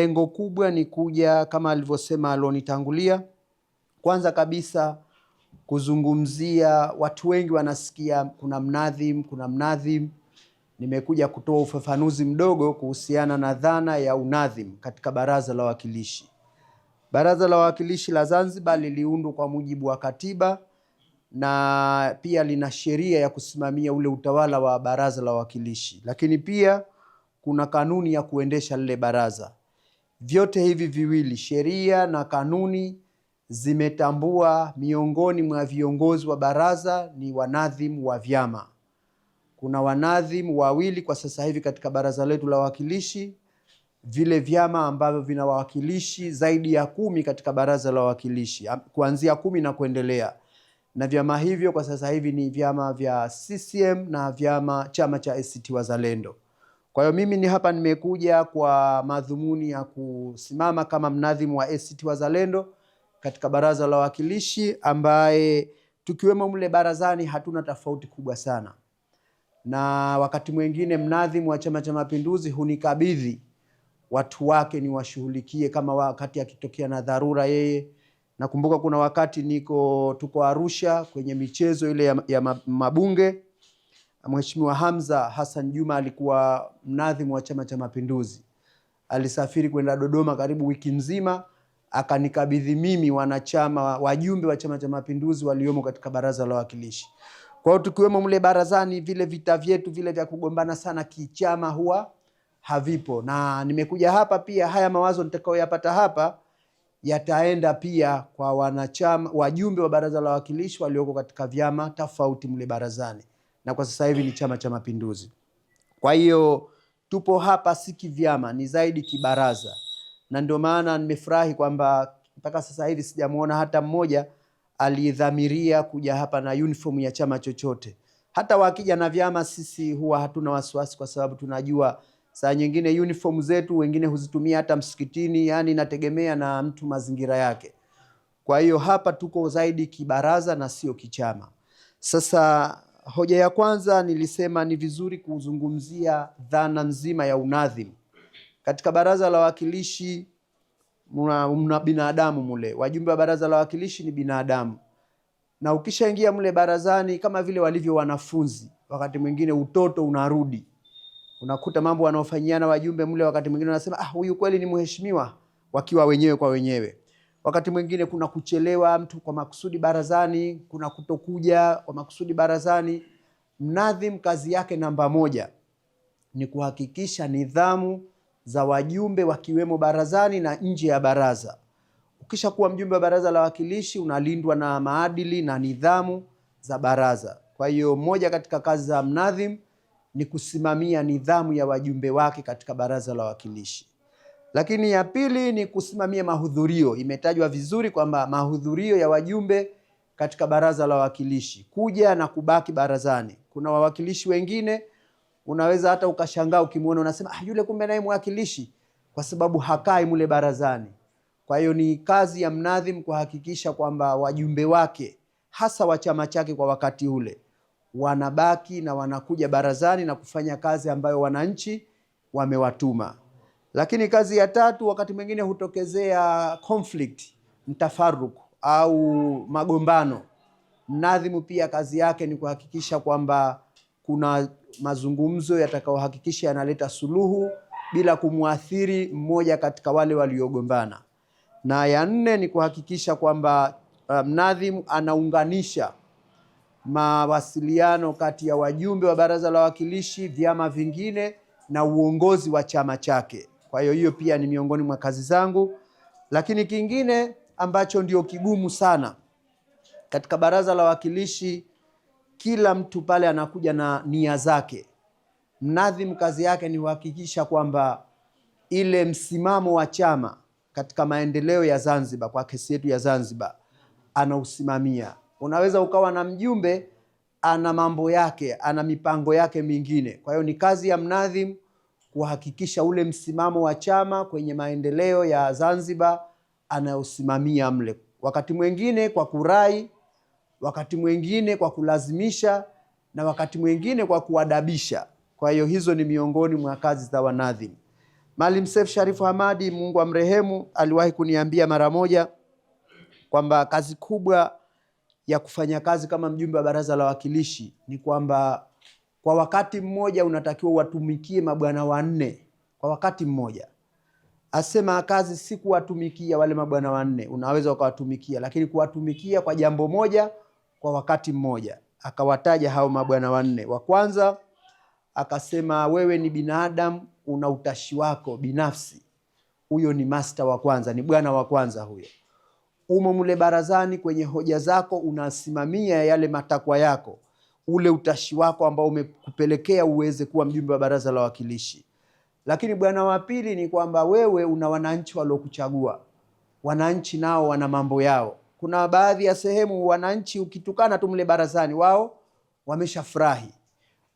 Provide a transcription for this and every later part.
lengo kubwa ni kuja kama alivyosema alonitangulia, kwanza kabisa kuzungumzia, watu wengi wanasikia kuna mnadhim. Nimekuja kutoa ufafanuzi mdogo kuhusiana na dhana ya unadhim katika Baraza la Wawakilishi. Baraza la Wawakilishi la Zanzibar liliundwa kwa mujibu wa katiba na pia lina sheria ya kusimamia ule utawala wa Baraza la Wawakilishi, lakini pia kuna kanuni ya kuendesha lile baraza. Vyote hivi viwili, sheria na kanuni, zimetambua miongoni mwa viongozi wa baraza ni wanadhimu wa vyama. Kuna wanadhimu wawili kwa sasa hivi katika baraza letu la wawakilishi, vile vyama ambavyo vina wawakilishi zaidi ya 10 katika baraza la wawakilishi, kuanzia 10 na kuendelea. Na vyama hivyo kwa sasa hivi ni vyama vya CCM na chama cha ACT Wazalendo. Kwa hiyo mimi hapa nimekuja kwa madhumuni ya kusimama kama mnadhimu wa ACT Wazalendo katika baraza la wawakilishi, ambaye tukiwemo mle barazani hatuna tofauti kubwa sana. Na wakati mwingine mnadhimu wa Chama cha Mapinduzi hunikabidhi watu wake niwashughulikie kama wakati akitokea na dharura yeye. Nakumbuka kuna wakati tuko Arusha kwenye michezo ile ya mabunge, Mheshimiwa Hamza Hassan Juma alikuwa mnadhimu wa Chama cha Mapinduzi. Alisafiri kwenda Dodoma karibu wiki nzima, akanikabidhi mimi wajumbe wa Chama cha Mapinduzi waliomo katika baraza la wawakilishi. Kwa hiyo tukiwemo mle barazani, vile vita vyetu vile vya kugombana sana kichama huwa havipo. Na nimekuja hapa pia, haya mawazo nitakayoyapata hapa yataenda pia kwa wanachama, wajumbe wa baraza la wawakilishi walioko katika vyama tofauti mle barazani, na kwa sasa hivi ni Chama cha Mapinduzi. Kwa hiyo tupo hapa si kivyama, ni zaidi kibaraza, na ndio maana nimefurahi kwamba mpaka sasa hivi sijamuona hata mmoja aliyedhamiria kuja hapa na uniform ya chama chochote. Hata wakija na vyama sisi huwa hatuna wasiwasi, kwa sababu tunajua saa nyingine uniform zetu wengine huzitumia hata msikitini, yani inategemea na mtu mazingira yake. Kwa hiyo hapa tuko zaidi kibaraza na sio kichama. Sasa hoja ya kwanza nilisema ni vizuri kuzungumzia dhana nzima ya unadhimu. Katika baraza la wawakilishi mna binadamu mule. Wajumbe wa baraza la wawakilishi ni binadamu. Na ukishaingia mule barazani, kama vile walivyo wanafunzi, wakati mwingine utoto unarudi. Unakuta mambo wanaofanyiana wajumbe mule, wakati mwingine wanasema huyu kweli ni mheshimiwa, wakiwa wenyewe kwa wenyewe. Wakati mwingine kuna kuchelewa mtu kwa makusudi barazani, kuna kutokuja kwa makusudi barazani. Mnadhimu kazi yake namba 1 ni kuhakikisha nidhamu za wajumbe wakiwemo barazani na nje ya baraza. Ukisha kuwa mjumbe wa baraza la wawakilishi, unalindwa na maadili na nidhamu za baraza. Kwa hiyo moja katika kazi za mnadhimu ni kusimamia nidhamu ya wajumbe wake katika baraza la wawakilishi. Lakini ya pili ni kusimamia mahudhurio. Imetajwa vizuri kwamba mahudhurio ya wajumbe katika baraza la wawakilishi, kuja na kubaki barazani. Kuna wawakilishi wengine unaweza hata ukashangaa ukimwona, unasema yule kumbe naye mwakilishi, kwa sababu hakai mule barazani. Kwa hiyo ni kazi ya mnadhimu kuhakikisha kwamba wajumbe wake hasa wa chama chake kwa wakati ule wanabaki na wanakuja barazani na kufanya kazi ambayo wananchi wamewatuma. Lakini kazi ya tatu, wakati mwingine hutokezea conflict, mtafaruku au magombano. Mnadhimu pia kazi yake ni kuhakikisha kwamba kuna mazungumzo yatakayohakikisha yanaleta suluhu bila kumuathiri mmoja katika wale waliogombana. Na ya 4 ni kuhakikisha kwamba mnadhimu anaunganisha mawasiliano kati ya wajumbe wa baraza la wawakilishi, vyama vingine na uongozi wa chama chake. Kwa hiyo pia ni miongoni mwa kazi zangu. Lakini kingine ambacho ndio kigumu sana katika baraza la wawakilishi, kila mtu pale anakuja na nia zake. Mnadhimu kazi yake ni kuhakikisha kwamba ile msimamo wa chama katika maendeleo ya Zanzibar, kwa kesi yetu ya Zanzibar, anausimamia. Unaweza ukawa na mjumbe ana mambo yake, ana mipango yake mingine. Kwa hiyo ni kazi ya mnadhimu kuhakikisha ule msimamo wa chama kwenye maendeleo ya Zanzibar anayosimamia mle. Wakati mwingine kwa kurai, wakati mwingine kwa kulazimisha, na wakati mwingine kwa kuadabisha. Kwa hiyo hizo ni miongoni mwa kazi za wanadhimu. Maalim Seif Sharif Hamad, Mungu amrehemu, aliwahi kuniambia mara moja kwamba kazi kubwa ya kufanya kazi kama mjumbe wa Baraza la Wawakilishi ni kwamba kwa wakati mmoja unatakiwa watumikie mabwana wanne kwa wakati mmoja. Asema kazi si kuwatumikia wale mabwana wanne, unaweza ukawatumikia, lakini kuwatumikia kwa jambo moja kwa wakati mmoja. Akawataja hao mabwana wanne. Wa kwanza akasema, wewe ni binadamu, una utashi wako binafsi. Huyo ni master wa kwanza, ni bwana wa kwanza huyo. Umo mule barazani, kwenye hoja zako unasimamia yale matakwa yako, ule utashi wako ambao umekupelekea uweze kuwa mjumbe wa Baraza la Wawakilishi. Lakini bwana wa pili ni kwamba wewe una wananchi waliokuchagua. Wananchi nao wana mambo yao. Kuna baadhi ya sehemu wananchi ukitukana tu mle barazani wao wameshafurahi,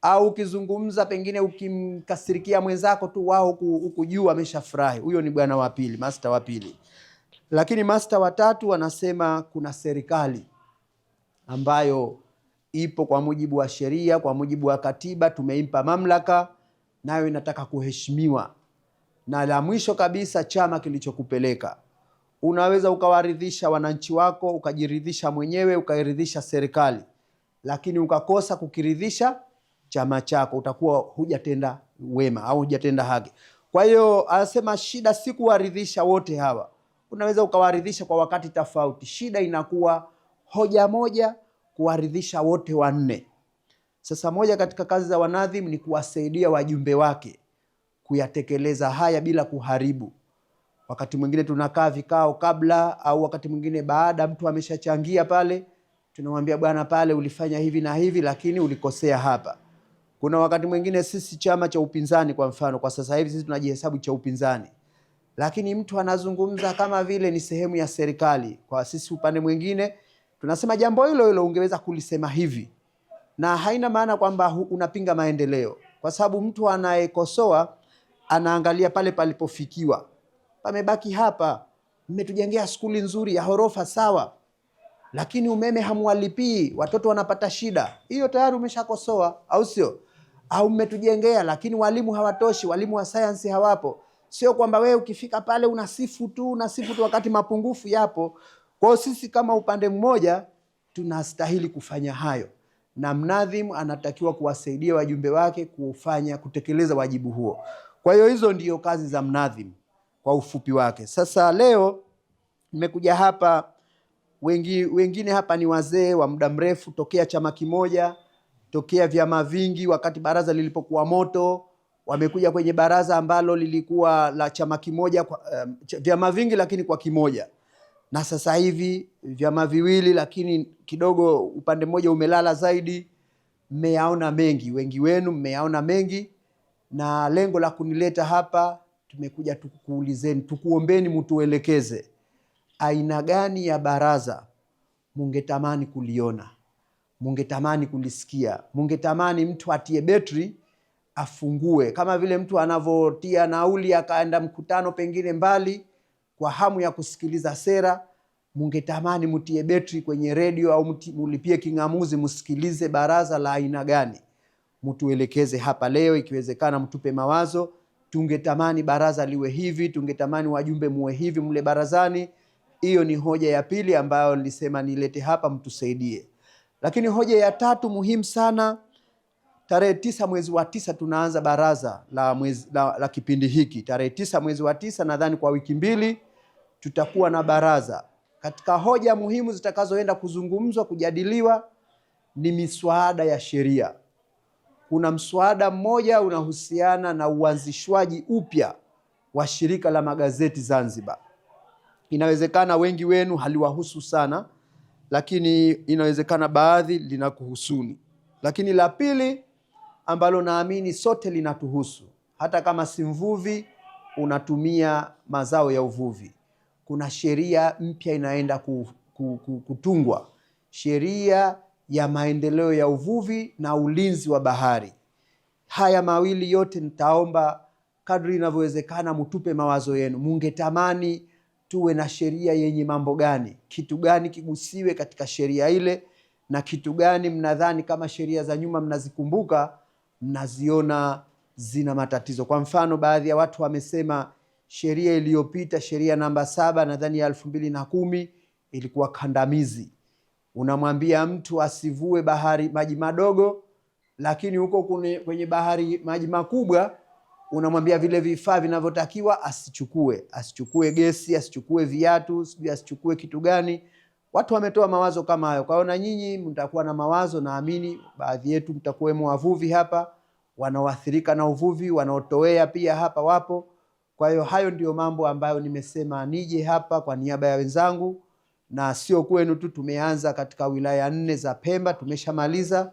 au ukizungumza pengine ukimkasirikia mwenzako tu wao huku juu wameshafurahi. Huyo ni bwana wa pili, master wa pili. Lakini master wa tatu wanasema kuna serikali ambayo ipo kwa mujibu wa sheria, kwa mujibu wa katiba, tumeimpa mamlaka, nayo inataka kuheshimiwa. Na la mwisho kabisa, chama kilichokupeleka. Unaweza ukawaridhisha wananchi wako, ukajiridhisha mwenyewe, ukairidhisha serikali, lakini ukakosa kukiridhisha chama chako, utakuwa hujatenda wema au hujatenda haki. Kwa hiyo anasema shida si kuwaridhisha wote hawa. Unaweza ukawaridhisha kwa wakati tofauti. Shida inakuwa hoja moja kuwaridhisha wote wanne. Sasa moja katika kazi za wanadhimu ni kuwasaidia wajumbe wake kuyatekeleza haya bila kuharibu. Wakati mwingine tunakaa vikao kabla au wakati mwingine baada, mtu ameshachangia pale, tunamwambia bwana, pale ulifanya hivi na hivi, lakini ulikosea hapa. Kuna wakati mwingine sisi chama cha upinzani, kwa mfano kwa sasa hivi sisi tunajihesabu cha upinzani, lakini mtu anazungumza kama vile ni sehemu ya serikali. Kwa sisi upande mwingine tunasema jambo hilo hilo ungeweza kulisema hivi, na haina maana kwamba unapinga maendeleo, kwa sababu mtu anayekosoa anaangalia pale palipofikiwa. Pamebaki hapa, mmetujengea skuli nzuri ya horofa sawa, lakini umeme hamwalipii, watoto wanapata shida. Hiyo tayari umeshakosoa, au sio? Au mmetujengea lakini walimu hawatoshi, walimu wa science hawapo. Sio kwamba wewe ukifika pale unasifu tu wakati mapungufu yapo. Kwa hiyo sisi kama upande mmoja tunastahili kufanya hayo, na mnadhimu anatakiwa kuwasaidia wajumbe wake kutekeleza wajibu huo. Kwa hiyo hizo ndiyo kazi za mnadhimu kwa ufupi wake. Sasa leo nimekuja hapa, wengine hapa ni wazee wa muda mrefu, tokea chama kimoja, tokea vyama vingi. Wakati baraza lilipokuwa moto, wamekuja kwenye baraza ambalo lilikuwa la chama kimoja, vyama vingi lakini kwa kimoja. Na sasa hivi vyama viwili lakini kidogo upande mmoja umelala zaidi. Mmeyaona mengi, wengi wenu mmeyaona mengi, na lengo la kunileta hapa, tumekuja tukuulizeni, tukuombeni mtuelekeze aina gani ya baraza mungetamani kuliona, mungetamani kulisikia, mungetamani mtu atie betri afungue, kama vile mtu anavotia nauli akaenda mkutano pengine mbali kwa hamu ya kusikiliza sera. Mungetamani mtie betri kwenye redio au mulipie kingamuzi musikilize baraza la aina gani? Mtuelekeze hapa leo, ikiwezekana mtupe mawazo. Tungetamani baraza liwe hivi, tungetamani wajumbe muwe hivi mle barazani. Hiyo ni hoja ya pili ambayo nilisema nilete hapa mtusaidie. Lakini hoja ya tatu muhimu sana, tarehe 9 mwezi wa 9 tunaanza baraza la kipindi hiki. Tarehe 9 mwezi wa 9, nadhani kwa wiki mbili tutakuwa na baraza. Katika hoja muhimu zitakazoenda kuzungumzwa, kujadiliwa, ni miswada ya sheria. Kuna mswada mmoja unahusiana na uanzishwaji upya wa shirika la magazeti Zanzibar. Inawezekana wengi wenu haliwahusu sana, lakini inawezekana baadhi linakuhusuni. Lakini la pili ambalo naamini sote linatuhusu, hata kama si mvuvi unatumia mazao ya uvuvi, kuna sheria mpya inaenda kutungwa, sheria ya maendeleo ya uvuvi na ulinzi wa bahari. Haya mawili yote nitaomba kadri inavyowezekana mtupe mawazo yenu. Mungetamani tuwe na sheria yenye mambo gani? Kitu gani kigusiwe katika sheria ile, na kitu gani mnadhani kama sheria za nyuma mnazikumbuka, mnaziona zina matatizo. Kwa mfano, baadhi ya watu wamesema sheria iliyopita, sheria namba 7 nadhani ya 2010 ilikuwa kandamizi. Unamwambia mtu asivue bahari maji madogo, lakini huko kwenye bahari maji makubwa unamwambia vile vifaa vinavyotakiwa asichukue gesi, asichukue viatu, sijui asichukue kitu gani. Watu wametoa mawazo kama hayo. Kwa hiyo na nyinyi mtakuwa na mawazo, naamini baadhi yetu mtakuwemo wavuvi hapa, wanaoathirika na uvuvi, wanaotowea pia hapa wapo. Kwa hiyo hayo ndio mambo ambayo nimesema nije hapa kwa niaba ya wenzangu, na sio kwenu tu. Tumeanza katika wilaya 4 za Pemba, tumeshamaliza,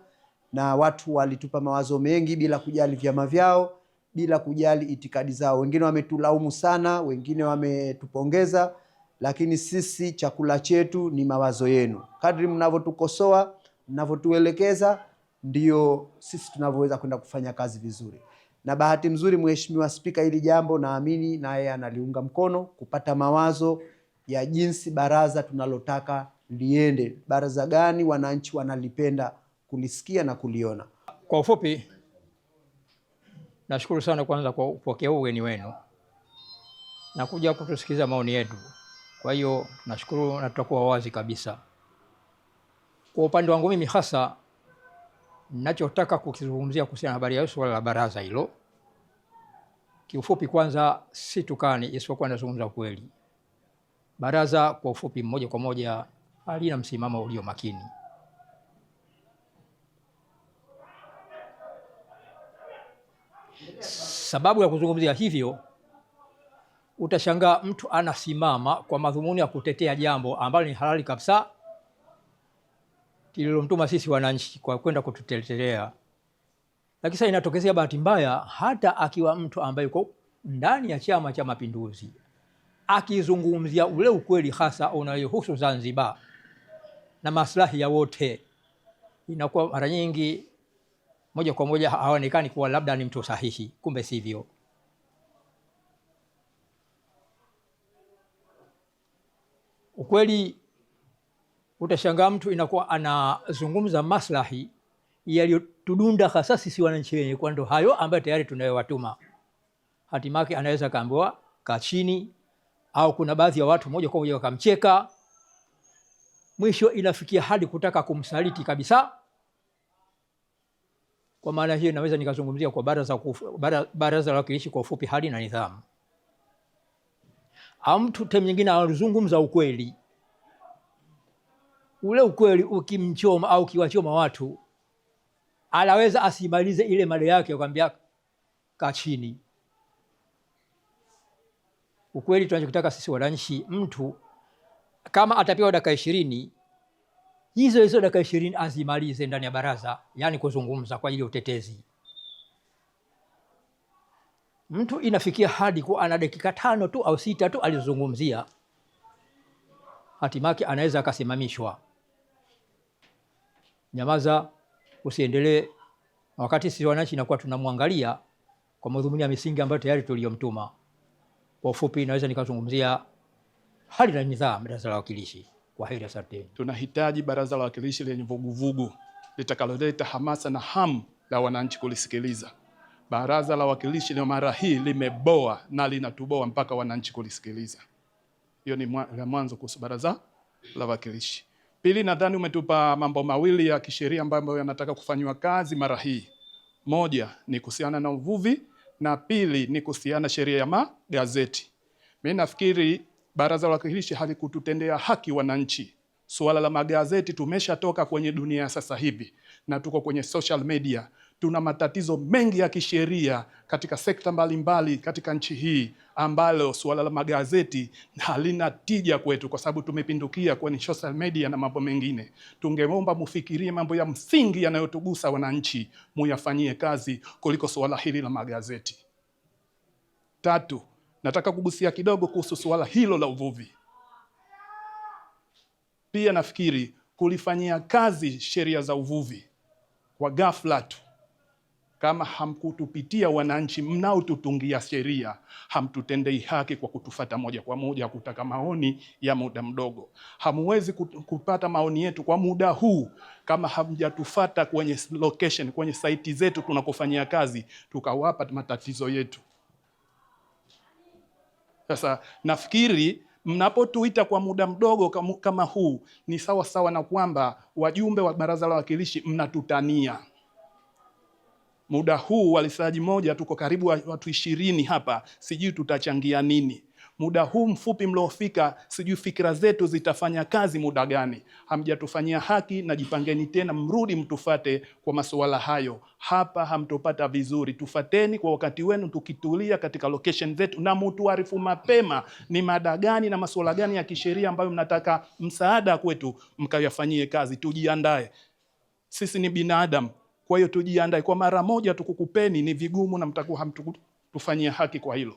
na watu walitupa mawazo mengi bila kujali vyama vyao, bila kujali itikadi zao. Wengine wametulaumu sana, wengine wametupongeza, lakini sisi chakula chetu ni mawazo yenu. Kadri mnavyotukosoa, mnavyotuelekeza, ndio sisi tunavyoweza kwenda kufanya kazi vizuri. Na bahati nzuri Mheshimiwa Spika, hili jambo naamini naye analiunga mkono, kupata mawazo ya jinsi baraza tunalotaka liende. Baraza gani wananchi wanalipenda kulisikia na kuliona. Kwa ufupi, nashukuru sana kwanza kwa kupokea ugeni wenu na kuja kutusikiza maoni yetu. Kwa hiyo nashukuru na tutakuwa wazi kabisa. Kwa upande wangu mimi hasa ninachotaka kukizungumzia kuhusiana na habari ya swala la baraza hilo, kiufupi kwanza situkani, isipokuwa nazungumza ukweli. Baraza kwa ufupi moja kwa moja halina msimamo ulio makini. Sababu ya kuzungumzia hivyo, utashangaa mtu anasimama kwa madhumuni ya kutetea jambo ambalo ni halali kabisa, tulilomtuma sisi wananchi kwa kwenda kututetea. Lakini sasa inatokezea bahati mbaya, hata akiwa mtu ambaye yuko ndani ya Chama cha Mapinduzi, akizungumzia ule ukweli hasa unayohusu Zanzibar na maslahi ya wote, inakuwa mara nyingi moja kwa moja haonekani kuwa labda ni mtu sahihi, kumbe sivyo. Ukweli utashangaa mtu inakuwa anazungumza maslahi yaliyotudunda hasa sisi wananchi wenyewe, kwa ndo hayo ambayo tayari tunayowatuma. Hatimaye anaweza kaambiwa kaa chini, au kuna baadhi ya watu moja kwa moja wakamcheka. Mwisho inafikia hadi kutaka kumsaliti kabisa. Kwa maana hiyo naweza nikazungumzia kwa baraza la wawakilishi kwa ufupi hali na nidhamu. Au mtu time nyingine anazungumza ukweli. Ule ukweli ukimchoma au kiwachoma watu, anaweza asimalize ile mada yake akwambia kaa chini. Ukweli tunachotaka sisi wananchi, mtu kama atapewa dakika 20, hizo dakika 20 azimalize ndani ya baraza, yani kuzungumza kwa ajili ya utetezi. Mtu inafikia hadi kwa ana dakika 5 tu au 6 tu alizungumzia, hatimaye anaweza akasimamishwa. Nyamaza, usiendelee. Wakati sisi wananchi inakuwa tunamwangalia kwa madhumuni ya misingi ambayo tayari tuliyomtuma. Kwa ufupi naweza nikazungumzia hali na nidhamu baraza la wawakilishi. Kwa heri, asante. Tunahitaji baraza la wawakilishi lenye vuguvugu litakaloleta hamasa na hamu la wananchi kulisikiliza. Baraza la wawakilishi leo mara hii limeboa na linatuboa mpaka wananchi kulisikiliza. Hiyo ni mwanzo kuhusu baraza la wawakilishi. Pili, nadhani umetupa mambo mawili ya kisheria ambayo yanataka kufanywa kazi mara hii. Moja ni kuhusiana na uvuvi, na pili ni kuhusiana na sheria ya magazeti. Mimi nafikiri baraza la wawakilishi halikututendea haki wananchi. Suala la magazeti, tumeshatoka kwenye dunia sasa hivi na tuko kwenye social media. Tuna matatizo mengi ya kisheria katika sekta mbalimbali katika nchi hii, ambalo suala la magazeti halina tija kwetu kwa sababu tumepindukia kwenye social media na mambo mengine. Tungeomba mufikirie mambo ya msingi yanayotugusa wananchi, muyafanyie kazi kuliko suala hili la magazeti. Tatu, nataka kugusia kidogo kuhusu suala hilo la uvuvi. Pia nafikiri kulifanyia kazi sheria za uvuvi kwa ghafla tu, Kama hamkutupitia wananchi mnaotutungia sheria, hamtutendei haki kwa kutufata moja kwa moja kutaka maoni ya muda mdogo. Hamuwezi kupata maoni yetu kwa muda huu kama hamjatufata kwenye location, kwenye site zetu tunakofanyia kazi, tukawapa matatizo yetu. Sasa nafikiri mnapotuita kwa muda mdogo kama huu ni sawa sawa na kwamba wajumbe wa Baraza la Wawakilishi mnatutania. Muda huu wa lisaji moja tuko karibu watu 20 hapa, sijui tutachangia nini. Muda huu mfupi mliofika, sijui fikra zetu zitafanya kazi muda gani. Hamjatufanyia haki, na jipangeni tena mrudi mtufate kwa masuala hayo. Hapa hamtopata vizuri. Tufateni kwa wakati wenu tukitulia katika location zetu, na mtuarifu mapema ni mada gani na masuala gani ya kisheria ambayo mnataka msaada kwetu mkayafanyie kazi. Tujiandae. Sisi ni binadamu. Kwa hiyo tujiandae. Kwa mara moja tukukupeni ni vigumu na mtakuwa hamtufanyia haki kwa hilo.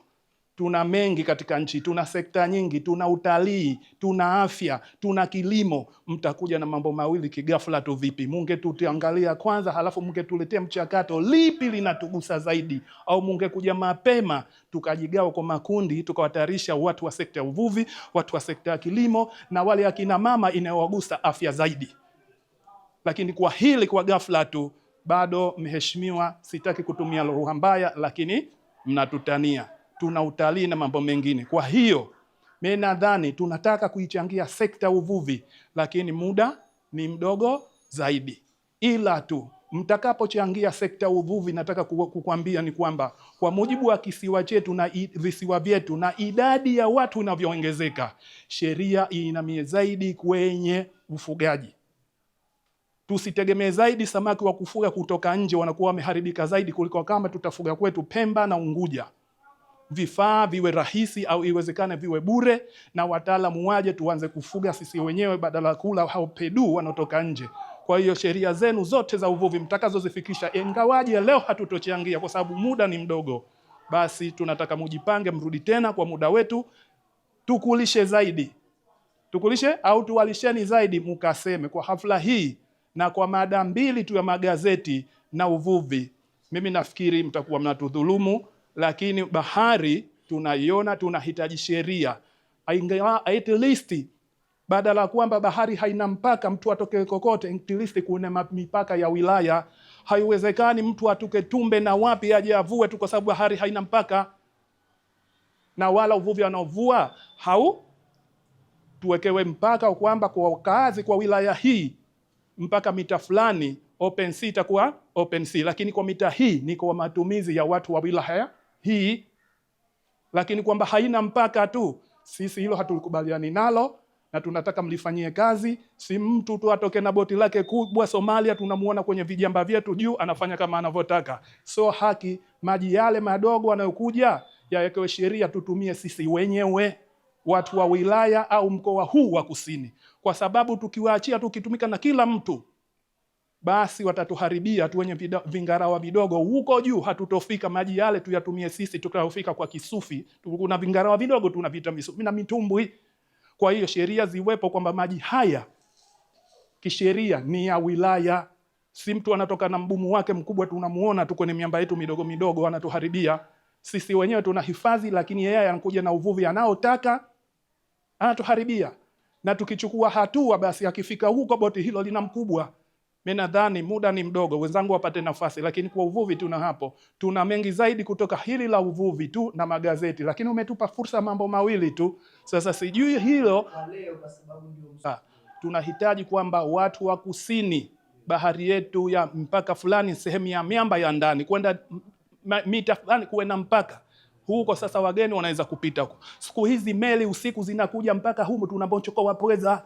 Tuna mengi katika nchi, tuna sekta nyingi, tuna utalii, tuna afya, tuna kilimo. Mtakuja na mambo mawili kigafla tu vipi? Mungetutiangalia kwanza, halafu mungetuletea mchakato lipi linatugusa zaidi, au mungekuja mapema tukajigawa kwa makundi, tukawatayarisha watu wa sekta ya uvuvi, watu wa sekta ya kilimo, na wale akina mama inayowagusa afya zaidi. Lakini kwa hili kwa ghafla tu, bado mheshimiwa, sitaki kutumia lugha mbaya, lakini mnatutania. Tuna utalii na mambo mengine. Kwa hiyo mimi nadhani tunataka kuichangia sekta uvuvi, lakini muda ni mdogo zaidi. Ila tu mtakapochangia sekta uvuvi, nataka kukwambia ni kwamba kwa mujibu wa kisiwa chetu na visiwa vyetu na idadi ya watu inavyoongezeka, sheria inamie zaidi kwenye ufugaji. Tusitegemee zaidi samaki wa kufuga kutoka nje, wanakuwa wameharibika zaidi kuliko kama tutafuga kwetu Pemba na Unguja. Vifaa viwe rahisi au iwezekane viwe bure, na wataalamu waje tuanze kufuga sisi wenyewe badala kula hao pedu wanaotoka nje. Kwa hiyo sheria zenu zote za uvuvi mtakazozifikisha, ingawaje leo hatutochangia kwa sababu muda ni mdogo, basi tunataka mujipange, mrudi tena kwa muda wetu, tukulishe zaidi. Tukulishe au tuwalisheni zaidi, mukaseme kwa hafla hii na kwa mada mbili tu ya magazeti na uvuvi. Mimi nafikiri mtakuwa mnatudhulumu, lakini bahari tunaiona, tunahitaji sheria. At least badala kwamba bahari haina mpaka, mtu atoke kokote, at least kuna mipaka ya wilaya. Haiwezekani mtu atoke Tumbe na wapi aje avue tu kwa sababu bahari haina mpaka. Na wala uvuvi anaovua tuwekewe mpaka kwamba kwa kazi kwa wilaya hii mpaka mita fulani open sea itakuwa open sea, lakini kwa mita hii ni kwa matumizi ya watu wa wilaya hii. Lakini kwamba haina mpaka tu, sisi hilo hatulikubaliani nalo na tunataka mlifanyie kazi. Si mtu tu atoke na boti lake kubwa Somalia, tunamuona kwenye vijamba vyetu juu anafanya kama anavyotaka. So haki, maji yale madogo yanayokuja yawekewe sheria, tutumie sisi wenyewe watu wa wilaya au mkoa huu wa Kusini, kwa sababu tukiwaachia tukitumika na kila mtu, basi watatuharibia tu wenye vingarawa vidogo huko juu. Hatutofika maji yale tuyatumie sisi, tukafika kwa kisufi. Kuna vingarawa vidogo tunavita na mitumbwi. Kwa hiyo sheria ziwepo kwamba maji haya kisheria ni ya wilaya. Si mtu anatoka na mbumu wake mkubwa tunamuona tu kwenye miamba yetu midogo midogo anatuharibia. Sisi wenyewe tunahifadhi, lakini yeye anakuja na uvuvi anaotaka anatuharibia. Na tukichukua hatua, basi akifika huko boti hilo lina mkubwa. Mimi nadhani muda ni mdogo, wenzangu wapate nafasi, lakini kwa uvuvi tuna mengi zaidi kutoka hili la uvuvi tu na magazeti, lakini umetupa fursa mambo mawili tu. Sasa sijui hilo kwa sababu ndio tunahitaji kwamba watu wa Kusini, bahari yetu ya mpaka fulani, sehemu ya miamba ya ndani kwenda mita fulani kuwe na mpaka huko. Sasa wageni wanaweza kupita huko. Siku hizi meli usiku zinakuja mpaka humu tunambochokoa pweza.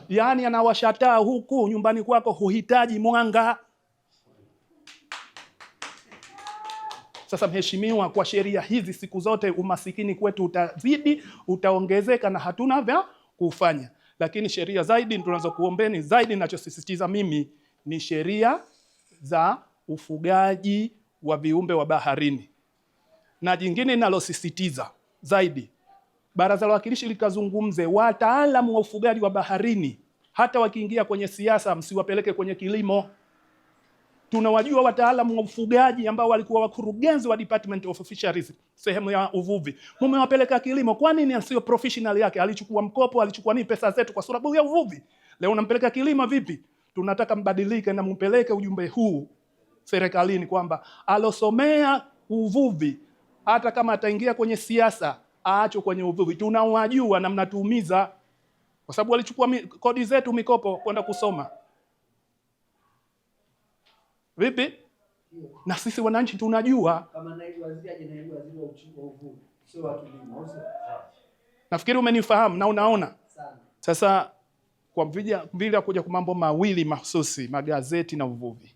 Yaani anawashataa huku nyumbani kwako, huhitaji mwanga. Sasa mheshimiwa, kwa sheria hizi siku zote umasikini kwetu utazidi, utaongezeka na hatuna vya kufanya. Lakini sheria zaidi tunazokuombeni zaidi, ninachosisitiza mimi ni sheria za ufugaji wa viumbe wa baharini. Na jingine ninalosisitiza zaidi, Baraza la Wawakilishi likazungumze wataalamu wa ufugaji wa baharini, hata wakiingia kwenye siasa msiwapeleke kwenye kilimo. Tunawajua wataalamu wa ufugaji ambao walikuwa wakurugenzi wa Department of Fisheries, sehemu ya uvuvi. Mumewapeleka kilimo, kwa nini sio professional yake? Alichukua mkopo, alichukua ni pesa zetu kwa sababu ya uvuvi. Leo unampeleka kilimo vipi? Tunataka mbadilike na mpeleke ujumbe huu serikalini kwamba alosomea uvuvi, hata kama ataingia kwenye siasa, aacho kwenye uvuvi. Tunawajua na mnatuumiza kwa sababu walichukua kodi zetu mikopo kwenda kusoma. Vipi? Na sisi wananchi tunajua. Kama naibu waziri aje, naibu waziri wa uvuvi, sio wa kilimo. Nafikiri umenifahamu na unaona. Sana. Sasa kwa vile kuja kwa mambo mawili mahususi, magazeti na uvuvi.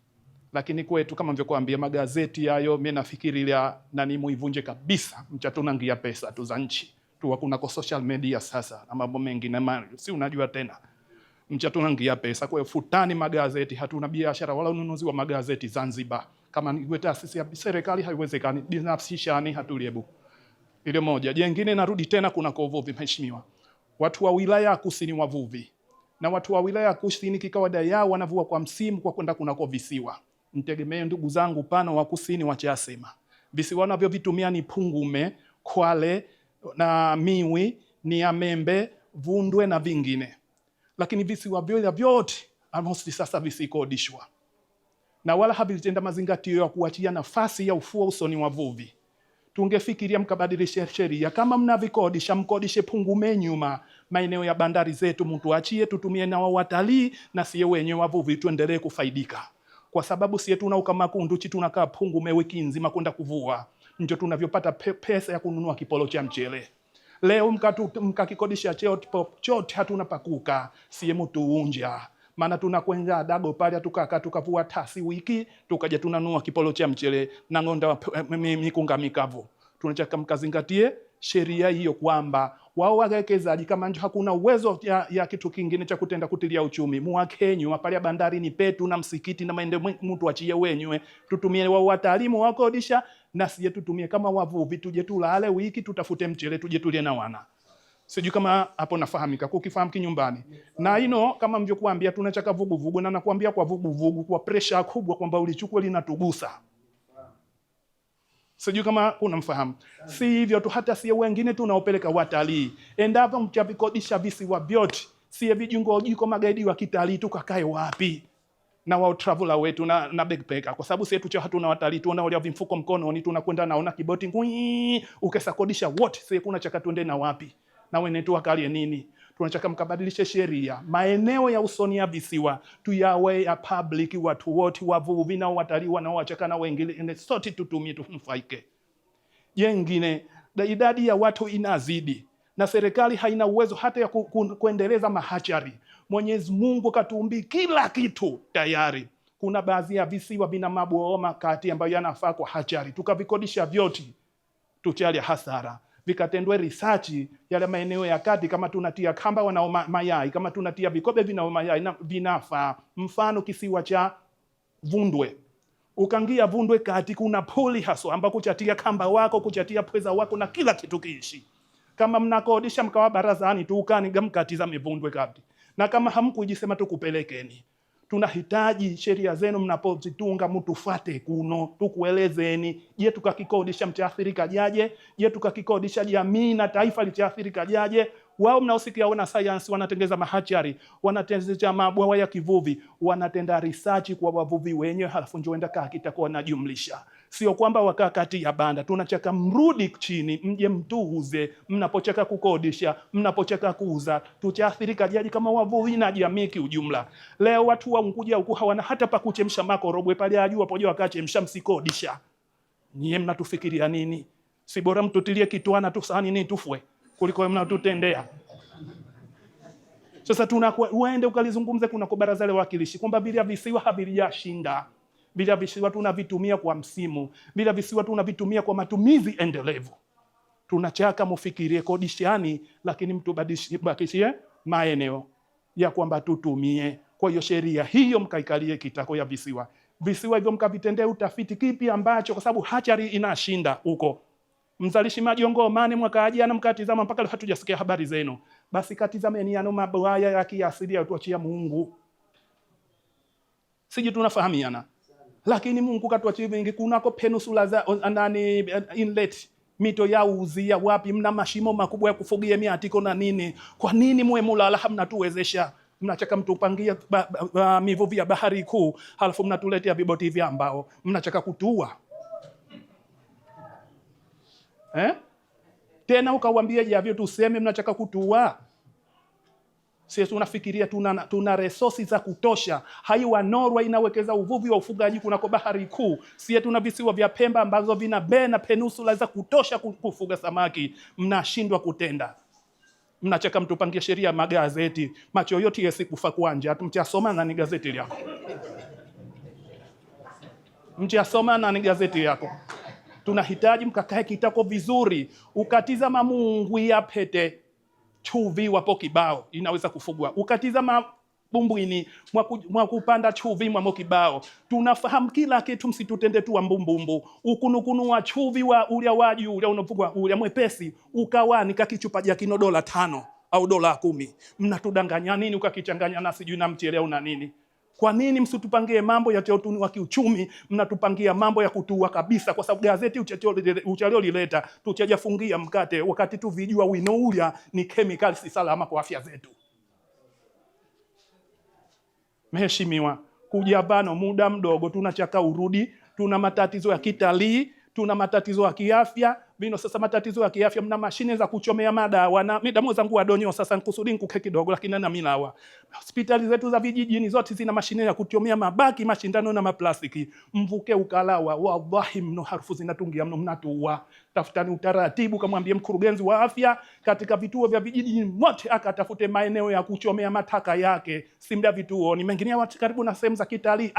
Lakini kwetu kama nilivyokuambia, magazeti hayo mimi nafikiri ile nani muivunje kabisa, mchatunangia pesa tu za nchi. Tu kuna kwa social media sasa na mambo mengi na si unajua tena. Mchatunangia pesa, kwa futani magazeti, hatuna biashara wala ununuzi wa magazeti Zanzibar. Kama ni taasisi ya serikali haiwezekani, binafsishani hatuliebu. Ile moja. Jengine narudi tena kuna kwa uvuvi mheshimiwa. Watu wa wilaya kusini wavuvi. Na watu wa wilaya kusini kikawaida yao wanavua kwa msimu kwa kwenda kuna kwa visiwa. Mtegemee ndugu zangu pano wa kusini wachasema. Visiwa wanavyovitumia ni Pungume, Kwale na Miwi, ni Amembe, Vundwe na vingine. Lakini visiwa vyote almost sasa visikodishwa. Na wala havitenda mazingatio ya kuachia nafasi ya ufuo usoni wavuvi. Tungefikiria mkabadilishe sheria, kama mnavikodisha mkodishe Pungume nyuma maeneo ya bandari zetu, mtuachie tutumie na watalii na siye wenyewe wavuvi tuendelee kufaidika. Kwa sababu siye tunauka makunduchi tunakaa Pungume wiki nzima kwenda kuvua, ndio tunavyopata pesa ya kununua kipolo cha mchele. Leo mkakikodisha chote hatuna pakuka, siye mtu unja. Maana tunakwenda dago pale tukavua tasi wiki, tukaja tunanunua kipolo cha mchele na ngonda mikunga mikavu. Tunataka mkazingatie sheria hiyo kwamba wao wawekezaji kama nje hakuna uwezo ya kitu kingine cha kutenda kutilia uchumi. Muwakenyu pale bandari ni petu na msikiti na maende mtu achie wenyewe. Tutumie wao wataalimu wakodisha na sije tutumie kama wavuvi, tuje tulale wiki tutafute mchele tuje tulie na wana. Sijui kama hapo nafahamika, kukifahamu kinyumbani. Na ino kama mvyokuambia tunachaka vugu na nakuambia kwa vugu kwa pressure kubwa kwamba ulichukua linatugusa. Sijui kama unamfahamu. Si hivyo tu, hata siye wengine tunaopeleka watalii. Endapo mchavikodisha visiwa vyote, siye vijungo jiko magaidi wa kitalii tukakae wapi? Na wao traveler wetu na backpacker, kwa sababu sisi tucho hatuna watalii, tunaolia vimfuko mkononi, tunakwenda naona kiboti ngui, ukesakodisha wote, sisi kuna chaka tuende na wapi? Na wenetu wakalie nini? Tunataka mkabadilishe sheria, maeneo ya usoni ya visiwa tuyawe ya public, watu wote wavuvi na watalii wanaoachaka na wengine sote tutumie tunufaike. Jengine, idadi ya watu inazidi na serikali haina uwezo hata ya kuendeleza mahachari. Mwenyezi Mungu katuumbi kila kitu tayari. Kuna baadhi ya visiwa vina mabwawa kati ambayo yanafaa kwa hachari, tukavikodisha vyote tuchali hasara. Vikatendwe research yale maeneo ya kati, kama tunatia kamba wanao mayai, kama tunatia vikobe vinao mayai na vinafa. Mfano kisiwa cha Vundwe, ukangia Vundwe kati kuna poli haso ambako kuchatia kamba wako, kuchatia pweza wako na kila kitu kiishi. Kama mnakodisha mkawa barazani tukani gamkatizame Vundwe kati, na kama hamkujisema tukupelekeni. Tunahitaji sheria zenu mnapozitunga mtufate kuno, tukuelezeni. Je, tukakikodisha mtaathirika jaje? Je, tukakikodisha jamii na taifa litaathirika jaje? Wao mnaosikia wana science wanatengeza mahachari, wanatengeza mabwawa ya kivuvi, wanatenda research kwa wavuvi wenyewe, halafu ndio enda kitakuwa na jumlisha. Sio kwamba wakaa kati ya banda. Tunachaka mrudi chini, mje mtuuze, mnapochaka kukodisha, mnapochaka kuuza, tutaathirika jaji kama wavuvi na jamii kiujumla. Leo watu wankuja huku hawana hata pa kuchemsha makorobwe pale ajua poje wakachemsha msikodisha. Nyie mnatufikiria nini? Si bora mtutilie kitwana tu sahani nini tufwe kuliko mnatutendea. Sasa uende ukalizungumze kuna kwa baraza la wawakilishi kwamba bila visiwa habilijashinda. Bila visiwa tunavitumia kwa msimu, bila visiwa tunavitumia kwa matumizi endelevu. Tunachaka mufikirie kodishani, lakini mtubakishie maeneo ya kwamba tutumie. Kwa hiyo sheria hiyo mkaikalie kitako ya visiwa. Visiwa hivyo mkavitendea utafiti kipi ambacho, kwa sababu hachari inashinda huko. Mzalishi majongo mane mwaka ajana mkatizama mpaka leo hatujasikia habari zenu. Basi katizameni yano mabwaya ya kiasili ya tuachia Mungu. Siji tunafahamiana. Lakini Mungu katuachia vingi. Kunako peninsula za inlet, mito ya Uzi ya wapi, mna mashimo makubwa ya kufugia miatiko na nini. Kwa nini mwe mulala hamnatuwezesha? Mnachaka mtupangia mivuvi ya bahari kuu, halafu mnatuletea viboti vya mbao, mnachaka kutua. Tena ukawambia javyo tuseme mnachaka kutua. Sisi tunafikiria tuna resources za kutosha. Haiwa Norway inawekeza uvuvi wa ufugaji kunako bahari kuu. Sisi tuna visiwa vya Pemba ambazo vina bay na peninsula za kutosha kufuga samaki. Mnashindwa kutenda. Mnachaka mtupangia sheria magazeti. Macho yote yasikufa kwanja. Mchasoma na ni gazeti yako. Mchasoma na ni gazeti yako. Tunahitaji mkakae kitako vizuri. Ukatizama Mungu ya pete. Chuvi wapo kibao inaweza kufugwa. Ukatizama bumbwini mwa kupanda chuvi mwa kibao. Tunafahamu kila kitu, msitutende tu mbumbumbu. Ukunukunu wa chuvi wa ulia waju ulia unafugwa ulia mwepesi ukawani kakichupa ya kino $5 au $10. Mnatudanganya nini ukakichanganya na sijui na mchele au na nini? Kwa nini msitupangie mambo ya teotuni wa kiuchumi, mnatupangia mambo ya kutua kabisa? Kwa sababu gazeti uchalio lileta tuchajafungia mkate wakati tu vijua wino ulia ni chemical si salama kwa afya zetu. Mheshimiwa, kuja bano muda mdogo tunachaka urudi, tuna matatizo ya kitalii, tuna matatizo ya kiafya. Vino sasa matatizo ya kiafya, mna mashine za kuchomea madawa na midamu zangu wadonyo sasa nkusudi nkuke kidogo lakini na milawa. Hospitali zetu za vijijini zote zina mashine ya kuchomea mabaki, mashindano na maplastiki. Mvuke ukalawa, wallahi mno harufu zinatungia mno mnatuwa. Tafutani utaratibu, kamwambie mkurugenzi wa afya katika vituo vya vijijini mote akatafute maeneo ya kuchomea mataka yake. Simda vituo ni mengine ya watu karibu na sehemu za kitalii.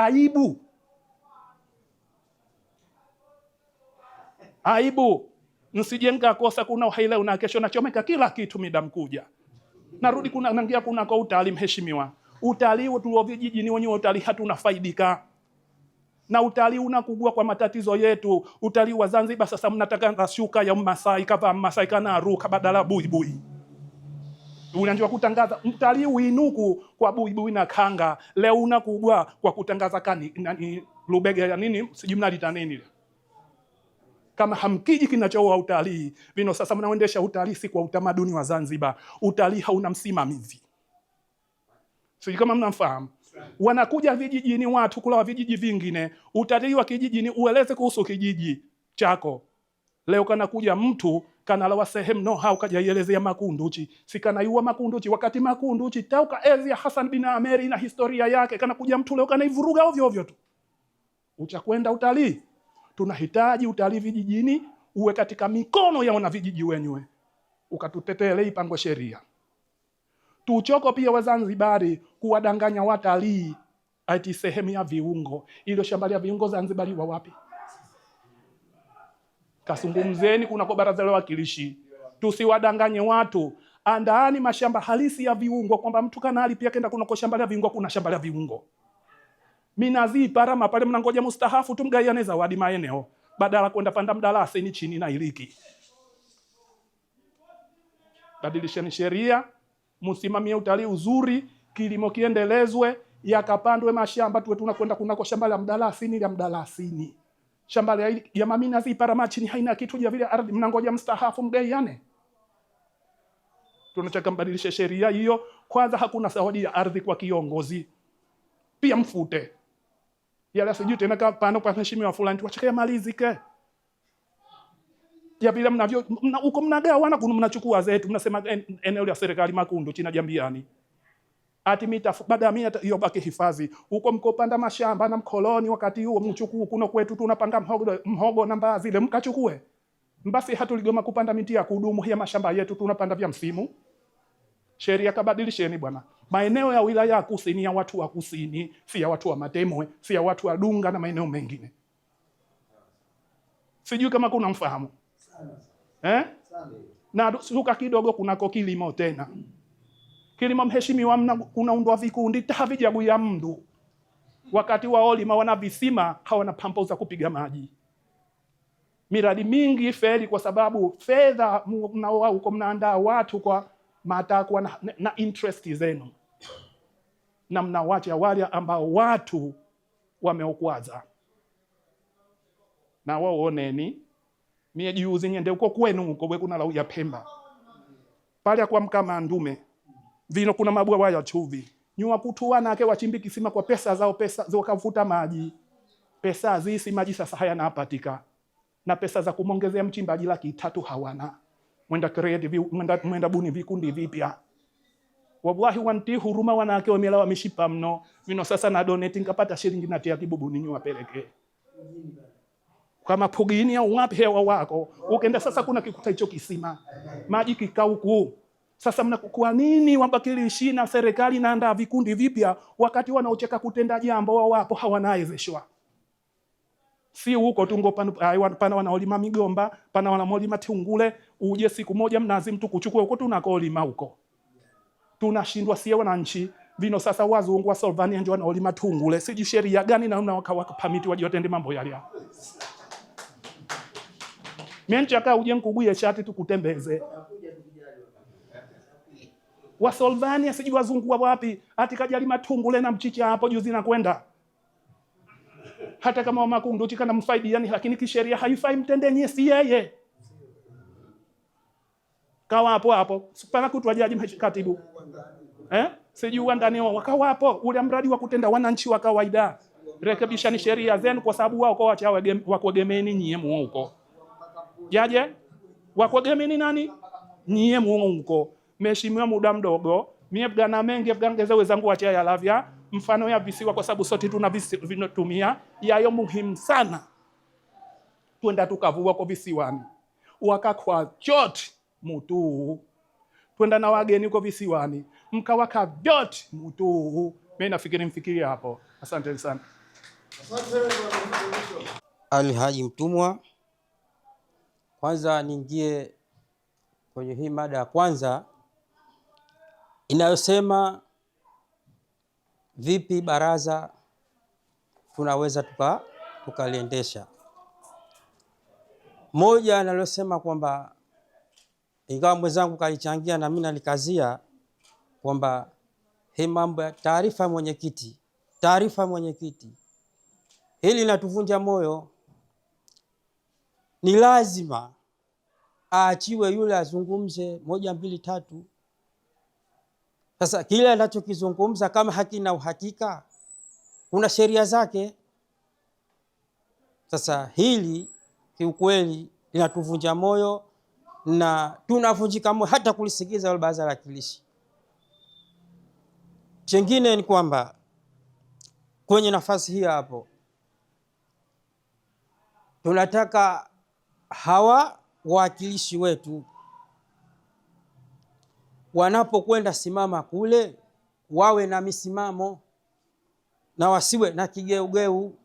Aibu. Nsijenga kosa kuna uhaile una kesho na chomeka kila kitu midam kuja. Narudi nangia kuna kwa utalii. Mheshimiwa, utalii wetu wa vijijini wenyewe utalii hatuna faidika. Na utalii unakugua kwa matatizo yetu. Utalii wa Zanzibar sasa mnataka shuka ya Masai kava Masai kana ruka badala buibui. Unajua kutangaza utalii uinuku kwa buibui na kanga. Leo unakugua kwa kutangaza lubege ya nini sijui mnalita nini. Kama hamkiji kinachoa utalii, vino sasa mnaendesha utalii si kwa utamaduni wa Zanzibar. Utalii hauna msimamizi. Sijui kama mnafahamu. Wanakuja vijijini watu kula wa vijiji vingine, utalii wa kijijini ueleze kuhusu kijiji chako. Leo kana kuja mtu kana lawa sehemu no how kajaelezea Makunduchi. Sikana yuwa Makunduchi wakati Makunduchi tauka ezi ya Hassan bin Ameri na historia yake. Kana kuja mtu leo kana ivuruga ovyo ovyo tu. Uchakwenda utalii. Tunahitaji utalii vijijini uwe katika mikono ya wana vijiji wenyewe. Ukatutetele ipangwe sheria. Tuchoko pia Wazanzibari kuwadanganya watalii ati sehemu ya viungo. Ile shamba ya viungo Zanzibari wa wapi? Kasungumzeni kuna kwa baraza la wawakilishi. Tusiwadanganye watu. Andaani mashamba halisi ya viungo kwamba mtu kana hali pia kenda kuna kwa shamba ya viungo kuna shamba ya viungo. Minazi parama pale mnangoja mustahafu tumgaiane zawadi maeneo badala kwenda panda mdalasa ni chini na iliki. Badilisheni sheria, msimamie utalii uzuri, kilimo kiendelezwe, yakapandwe mashamba tuwe tunakwenda kunako shamba la mdalasini. Shamba ya maminazi parama chini haina kitu ya vile ardhi mnangoja mustahafu mgaiane. Tunataka mbadilishe sheria hiyo. Kwanza hakuna zawadi ya ardhi kwa kiongozi. Pia mfute. Yala sijui tena kapanda kwa mheshimiwa fulani tuacheke malizike. Ya vile mnavyo uko mnagawana kuna mnachukua zetu mnasema eneo la serikali Makundu china Jambiani. Ati mita baada ya mita hiyo baki hifadhi. Uko mkopanda mashamba na mkoloni wakati huo mchukuu kuno kwetu tunapanga mhogo na mbaa zile mkachukue. Mbasi hatuligoma kupanda miti ya kudumu ya mashamba yetu tunapanda vya msimu. Sheria kabadilisheni bwana. Maeneo ya wilaya ya kusini ya watu wa kusini, si ya watu wa Matemwe, si ya watu wa Dunga na maeneo mengine. Sijui kama kuna mfahamu. Na suka kidogo kunako kilimo tena. Kilimo mheshimiwa kunaundwa vikundi tavijabu ya mndu. Wakati wa olima wana visima hawana pampo za kupiga maji. Miradi mingi feli kwa sababu fedha mnao huko mnaandaa watu kwa matakwa na interest zenu. Na mnawacha wale ambao watu wameokwaza. na wao oneni mie juzi nyende uko kwenu huko we kuna lau ya Pemba pale kwa mkama ndume vino kuna mabwawa ya chuvi nyua kutua na ake wachimbi kisima kwa pesa zao, pesa zao kavuta maji, pesa zisi maji sasa hayana apatika, na pesa za kumongezea mchimbaji 300,000 hawana. Mwenda create mwenda buni vikundi vipya. Wallahi wanti huruma wanawake wamela wameshipa mno. Vino sasa na donate ngapata shilingi na tia kibubuni nyua peleke. Kama pogini au wapi hewa wako, ukenda sasa kuna kikuta hicho kisima. Maji kikauku. Sasa mnakuwa nini wabakilishi na serikali naandaa vikundi vipya wakati wanaocheka kutenda jambo wao wapo hawanaezeshwa. Si huko tungo pana wanaolima migomba, pana wanaolima tungule, uje siku moja mnazi mtu kuchukua huko tunakolima huko. Tunashindwa sie wananchi, vino sasa wazungu wa Solvania ndio wanaolima tungule. Siji sheria gani na unawaka permit waje watende mambo yale hapo. Menchaka uje nkuguye shati tukutembeze. Wa Solvania siji wazungu wa wapi, ati kajali matungule na mchicha hapo juzi na kwenda. Hata kama makundu chikana mfaidi yani, lakini kisheria haifai mtende nyesi yeye. Kawa hapo supana kutwa jaji katibu. Sijui ndani wakawa hapo ule mradi wa kutenda wananchi wa kawaida. Rekebishani sheria zenu kwa sababu wao kwa wacha wakuegemeni nyie huko. Jaje? Wakuegemeni nani? Nyie huko. Mheshimiwa muda mdogo, mie bwana mengi bwangeze wezangu wacha ya lavya. Mfano ya visiwa kwa sababu sote tuna vinotumia yayo muhimu sana. Twenda tukavua kwa visiwani. Wakakwa jot mutu. Twenda na wageni kwa visiwani. Mkawaka jot mutu. Mimi nafikiri mfikiria hapo. Asante sana. Ali Haji Mtumwa. Kwanza niingie kwenye hii mada ya kwanza inayosema vipi baraza tunaweza tukaliendesha. Moja analosema kwamba ingawa mwenzangu kalichangia na mimi nalikazia kwamba hii mambo ya taarifa mwenyekiti hili linatuvunja moyo. Ni lazima aachiwe yule azungumze 1 2 3. Sasa kile anachokizungumza kama hakina uhakika, kuna sheria zake. Sasa hili kiukweli linatuvunja moyo na tunavunjika moyo hata kulisikiza wale baraza la wakilishi. Chengine ni kwamba kwenye nafasi hii hapo tunataka hawa wawakilishi wetu wanapokwenda simama kule wawe na misimamo na wasiwe na kigeugeu.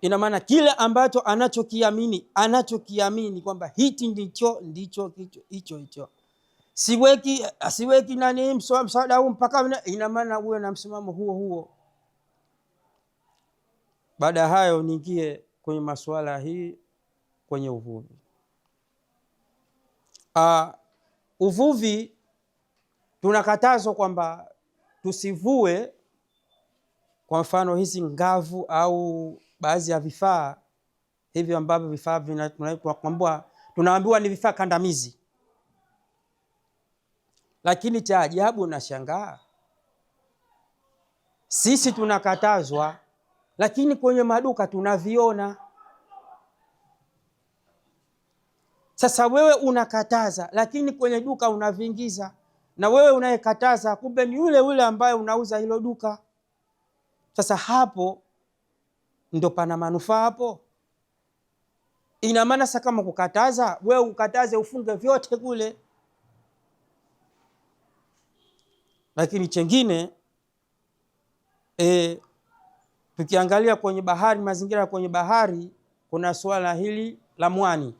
Ina maana kile ambacho anachokiamini kwamba hiti ndicho hicho. Siweki nani msaada huu mpaka, ina maana uwe na msimamo huo. Baada ya hayo niingie kwenye masuala hii kwenye uvuvi. Uvuvi tunakatazwa kwamba tusivue kwa mfano hizi ngavu au baadhi ya vifaa hivi ambavyo vifaa tunaambiwa ni vifaa kandamizi. Lakini cha ajabu na shangaa, sisi tunakatazwa lakini kwenye maduka tunaviona. Sasa wewe unakataza lakini kwenye duka unaviingiza, na wewe unayekataza kumbe ni yule ambaye unauza hilo duka. Sasa hapo ndo pana manufaa hapo. Ina maana sasa kama kukataza, wewe ukataze ufunge vyote kule. Lakini chengine tukiangalia kwenye bahari, mazingira kwenye bahari, kuna swala hili la mwani.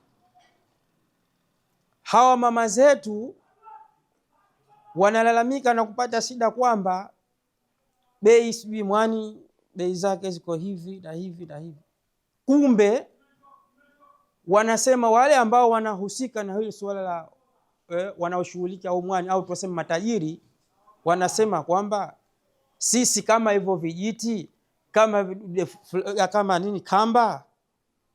Hawa mama zetu wanalalamika na kupata shida kwamba bei sijui mwani bei zake ziko hivi na hivi na hivi. Kumbe wanasema wale ambao wanahusika na hili swala la wanaoshughulika au mwani au tuseme matajiri, wanasema kwamba sisi kama hivyo vijiti kama nini kamba,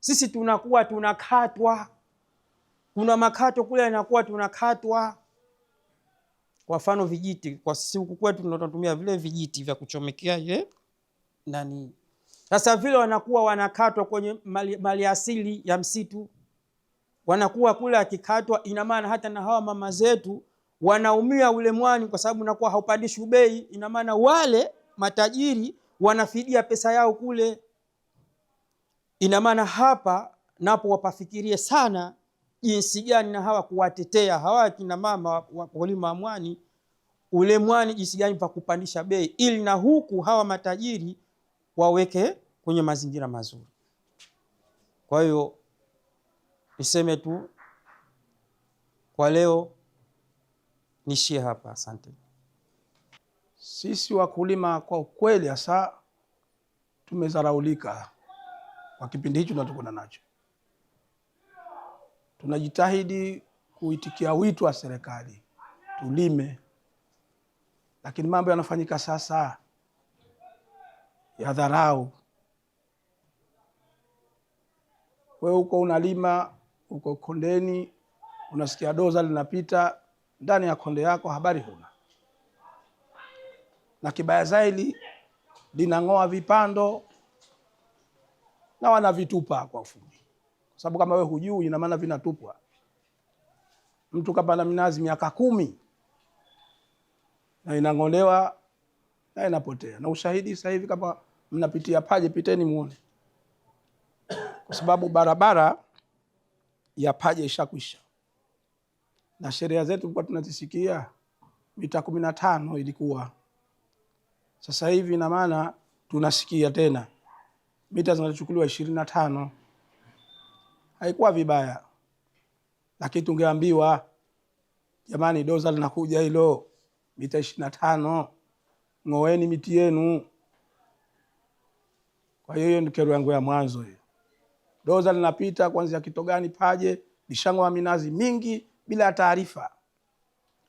sisi tunakuwa tunakatwa. Kuna makato kule yanakuwa tunakatwa. Kwa mfano vijiti, kwa sisi huku kwetu tunatumia vile vijiti vya kuchomekea ile nani. Sasa vile wanakuwa wanakatwa kwenye mali asili ya msitu, wanakuwa kule akikatwa, ina maana hata na hawa mama zetu wanaumia ule mwani, kwa sababu unakuwa haupandishi bei. Ina maana wale matajiri wanafidia pesa yao kule. Ina maana hapa napo wapafikirie sana jinsi gani na hawa kuwatetea hawa kina mama wakulima wa mwani, ule mwani jinsi gani pa kupandisha bei, ili na huku hawa matajiri waweke kwenye mazingira mazuri. Kwa hiyo niseme tu kwa leo nishie hapa, asante. Sisi wakulima kwa kweli hasa tumezaraulika kwa kipindi hicho tunatokana nacho. Tunajitahidi kuitikia wito wa serikali tulime, lakini mambo yanafanyika sasa ya dharau. Wewe uko unalima, uko kondeni, unasikia doza linapita ndani ya konde yako, habari huna. Na kibaya zaidi linang'oa vipando na wanavitupa kwa ufupi. Kwa sababu kama wewe hujui, ina maana vinatupwa. Mtu kapanda minazi miaka 10 na inang'olewa na inapotea. Na ushahidi sasa hivi kama mnapitia Paje, piteni muone. Kwa sababu barabara ya Paje ishakwisha. Na sheria zetu tulikuwa tunazisikia mita 15 ilikuwa. Sasa hivi ina maana tunasikia tena mita zinachukuliwa 25. Haikuwa vibaya, lakini tungeambiwa jamani, doza linakuja hilo mita 25, ng'oeni miti yenu. Kwa hiyo ndio kero yangu ya mwanzo hiyo. Doza linapita kuanzia Kitogani Paje, lishang'oa minazi mingi bila taarifa.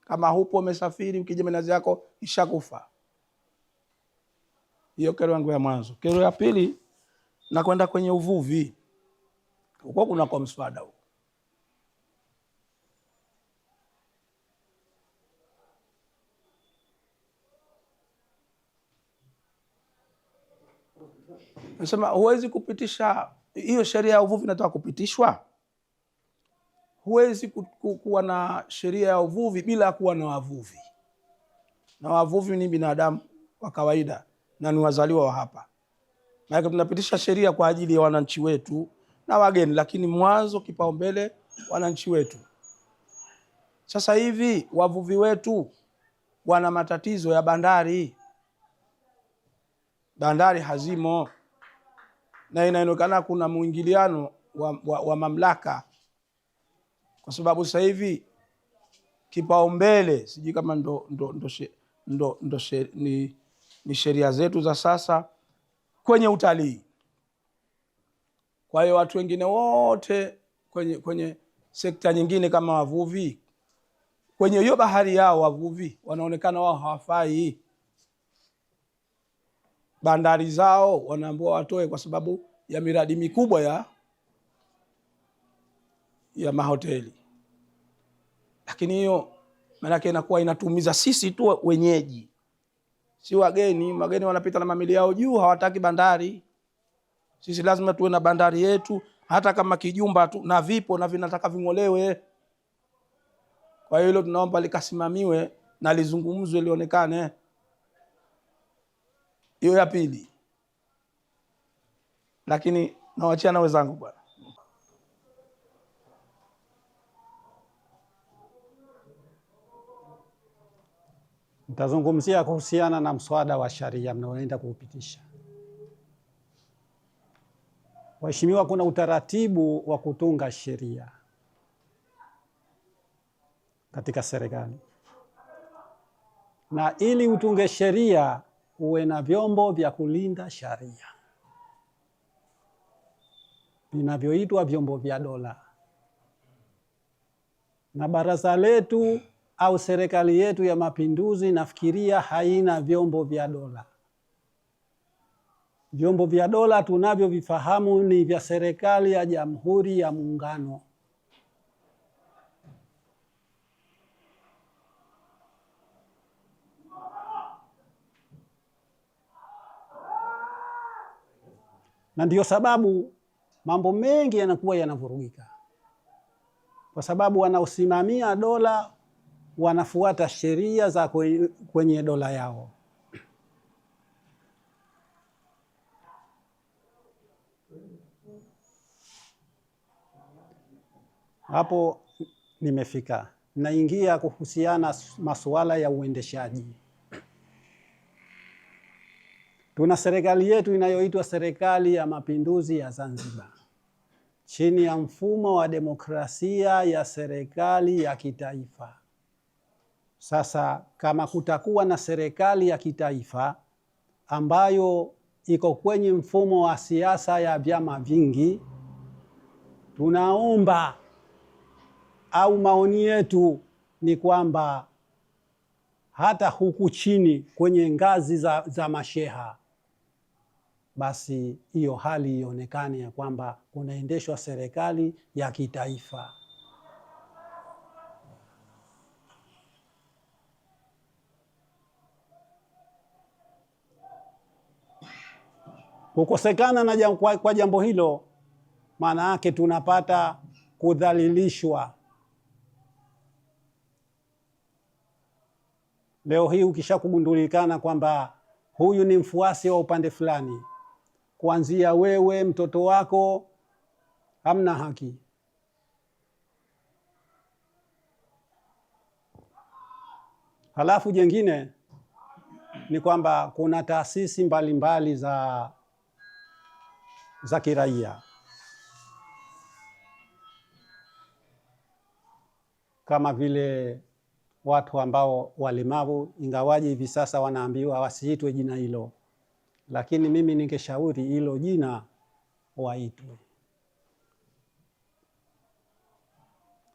Kama hupo umesafiri, ukija minazi yako ishakufa. Hiyo kero yangu ya mwanzo. Kero ya pili, na kwenda kwenye uvuvi. Huko kuna kwa mswada huko. Nasema huwezi kupitisha hiyo sheria ya uvuvi, inataka kupitishwa. Huwezi kuwa na sheria ya uvuvi bila kuwa na wavuvi. Na wavuvi ni binadamu wa kawaida na ni wazaliwa wa hapa. Maana tunapitisha sheria kwa ajili ya wananchi wetu na wageni, lakini mwanzo kipaumbele wananchi wetu. Sasa hivi wavuvi wetu wana matatizo ya bandari. Bandari hazimo. Na inaonekana kuna muingiliano wa mamlaka. Kwa sababu sasa hivi kipaumbele, sijui kama ni sheria zetu za sasa kwenye utalii. Kwa hiyo watu wengine wote kwenye sekta nyingine kama wavuvi, kwenye hiyo bahari yao wavuvi wanaonekana wao hawafai. Bandari zao wanaambiwa watoe kwa sababu ya miradi mikubwa ya mahoteli. Lakini hiyo maana yake inakuwa inatumiza sisi tu wenyeji, si wageni. Wageni wanapita na mamili yao juu, hawataki bandari. Sisi lazima tuwe na bandari yetu, hata kama kijumba tu na vipo na vinataka ving'olewe. Kwa hiyo hilo tunaomba likasimamiwe na lizungumzwe, lionekane. Hiyo ya pili. Lakini nawachia na wenzangu bwana. Nitazungumzia kuhusiana na mswada wa sharia mnaoenda kuupitisha. Waheshimiwa, kuna utaratibu wa kutunga sheria katika serikali. Na ili utunge sheria uwe na vyombo vya kulinda sharia vinavyoitwa vyombo vya dola. Na baraza letu au serikali yetu ya Mapinduzi nafikiria haina vyombo vya dola. Vyombo vya dola tunavyovifahamu ni vya serikali ya Jamhuri ya Muungano. Na ndio sababu mambo mengi yanakuwa yanavurugika, kwa sababu wanaosimamia dola wanafuata sheria za kwenye dola yao. Hapo nimefika, naingia kuhusiana masuala ya uendeshaji. Tuna serikali yetu inayoitwa Serikali ya Mapinduzi ya Zanzibar, chini ya mfumo wa demokrasia ya serikali ya kitaifa. Sasa kama kutakuwa na serikali ya kitaifa ambayo iko kwenye mfumo wa siasa ya vyama vingi, tunaomba au maoni yetu ni kwamba hata huku chini kwenye ngazi za masheha, basi hiyo hali ionekane ya kwamba kunaendeshwa serikali ya kitaifa. Kukosekana na kwa jambo hilo, maana yake tunapata kudhalilishwa. Leo hii ukishakugundulikana kwamba huyu ni mfuasi wa upande fulani, kuanzia wewe, mtoto wako, hamna haki. Halafu jengine ni kwamba kuna taasisi mbalimbali za kiraia kama vile watu ambao walemavu, ingawaji hivi sasa wanaambiwa wasiitwe jina hilo, lakini mimi ningeshauri hilo jina waitwe,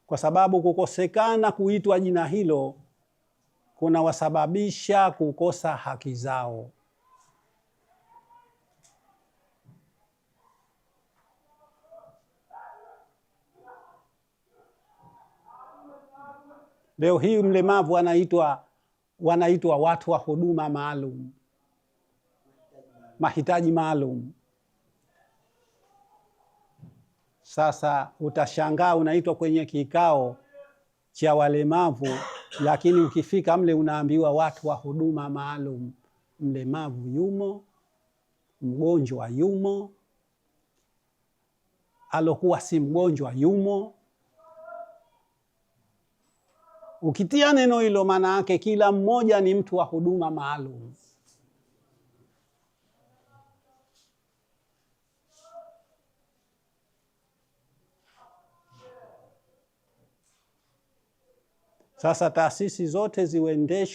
kwa sababu kukosekana kuitwa jina hilo kuna wasababisha kukosa haki zao. Leo hii mlemavu wanaitwa watu wa huduma maalum, mahitaji maalum. Sasa utashangaa unaitwa kwenye kikao cha walemavu, lakini ukifika mle unaambiwa watu wa huduma maalum. Mlemavu yumo, mgonjwa yumo, alokuwa si mgonjwa yumo. Ukitia neno hilo, maana yake kila mmoja ni mtu wa huduma maalum. Sasa taasisi zote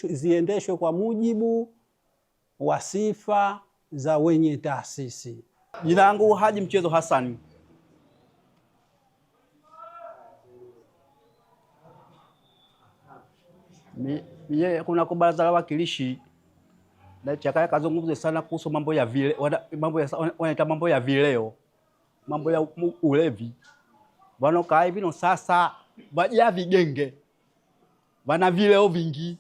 ziendeshwe kwa mujibu wa sifa za wenye taasisi. Jina langu Haji Mchezo Hassan. Mie kuna kwa Baraza la Wawakilishi na chakaya kazungumze sana kuhusu mambo ya vileo, mambo ya ulevi. Wanokaa hivi no sasa waja vigenge, wana vileo vingi,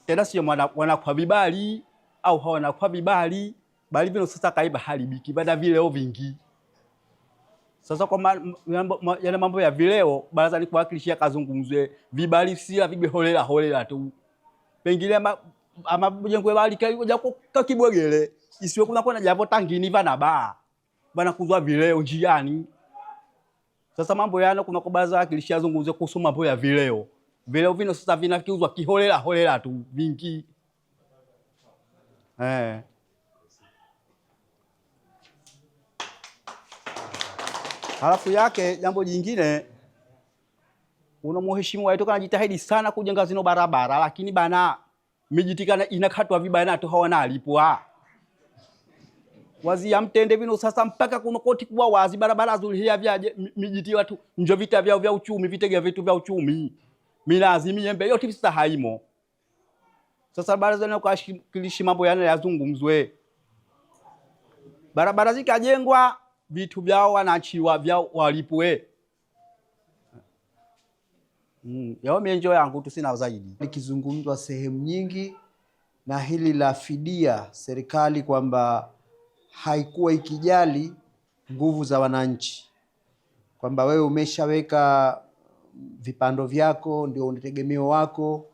tena sio wanakuwa vibali au hawanakuwa vibali, bali vino sasa kaiba haribiki, wana vileo vingi. Sasa kwa yana mambo ya vileo, Baraza la Wawakilishi kazungumzwe vibali sila vibe holela tu. Pengine ama jengwe bali kwa kibwegele isiwe kuna jambo tangini vana ba bana kuzwa vileo njiani. Sasa mambo yana kuna kwa Baraza la Wawakilishi yazungumzwe kuhusu mambo ya vileo. Vileo vino sasa vinakiuzwa kiholela tu vingi. Halafu yake jambo jingine, mheshimiwa wetu anajitahidi sana kujenga zino barabara, lakini bana mijitikana inakatwa vibaya tu hawana alipwa. Wazi ya mtende vino sasa mpaka kuna koti kubwa wazi barabara zulia vya mijiti watu njo vita vya uchumi, vitega vitu vya uchumi. Minazi miembe yote sasa haimo. Sasa Baraza la Wawakilishi mambo yana yazungumzwe. barabara zikajengwa, vitu vyao wanachiwa vyao walipwe. Yao mienjo yangu tu sina zaidi. Likizungumzwa sehemu nyingi, na hili la fidia, serikali kwamba haikuwa ikijali nguvu za wananchi, kwamba wewe umeshaweka vipando vyako, ndio unategemeo wako,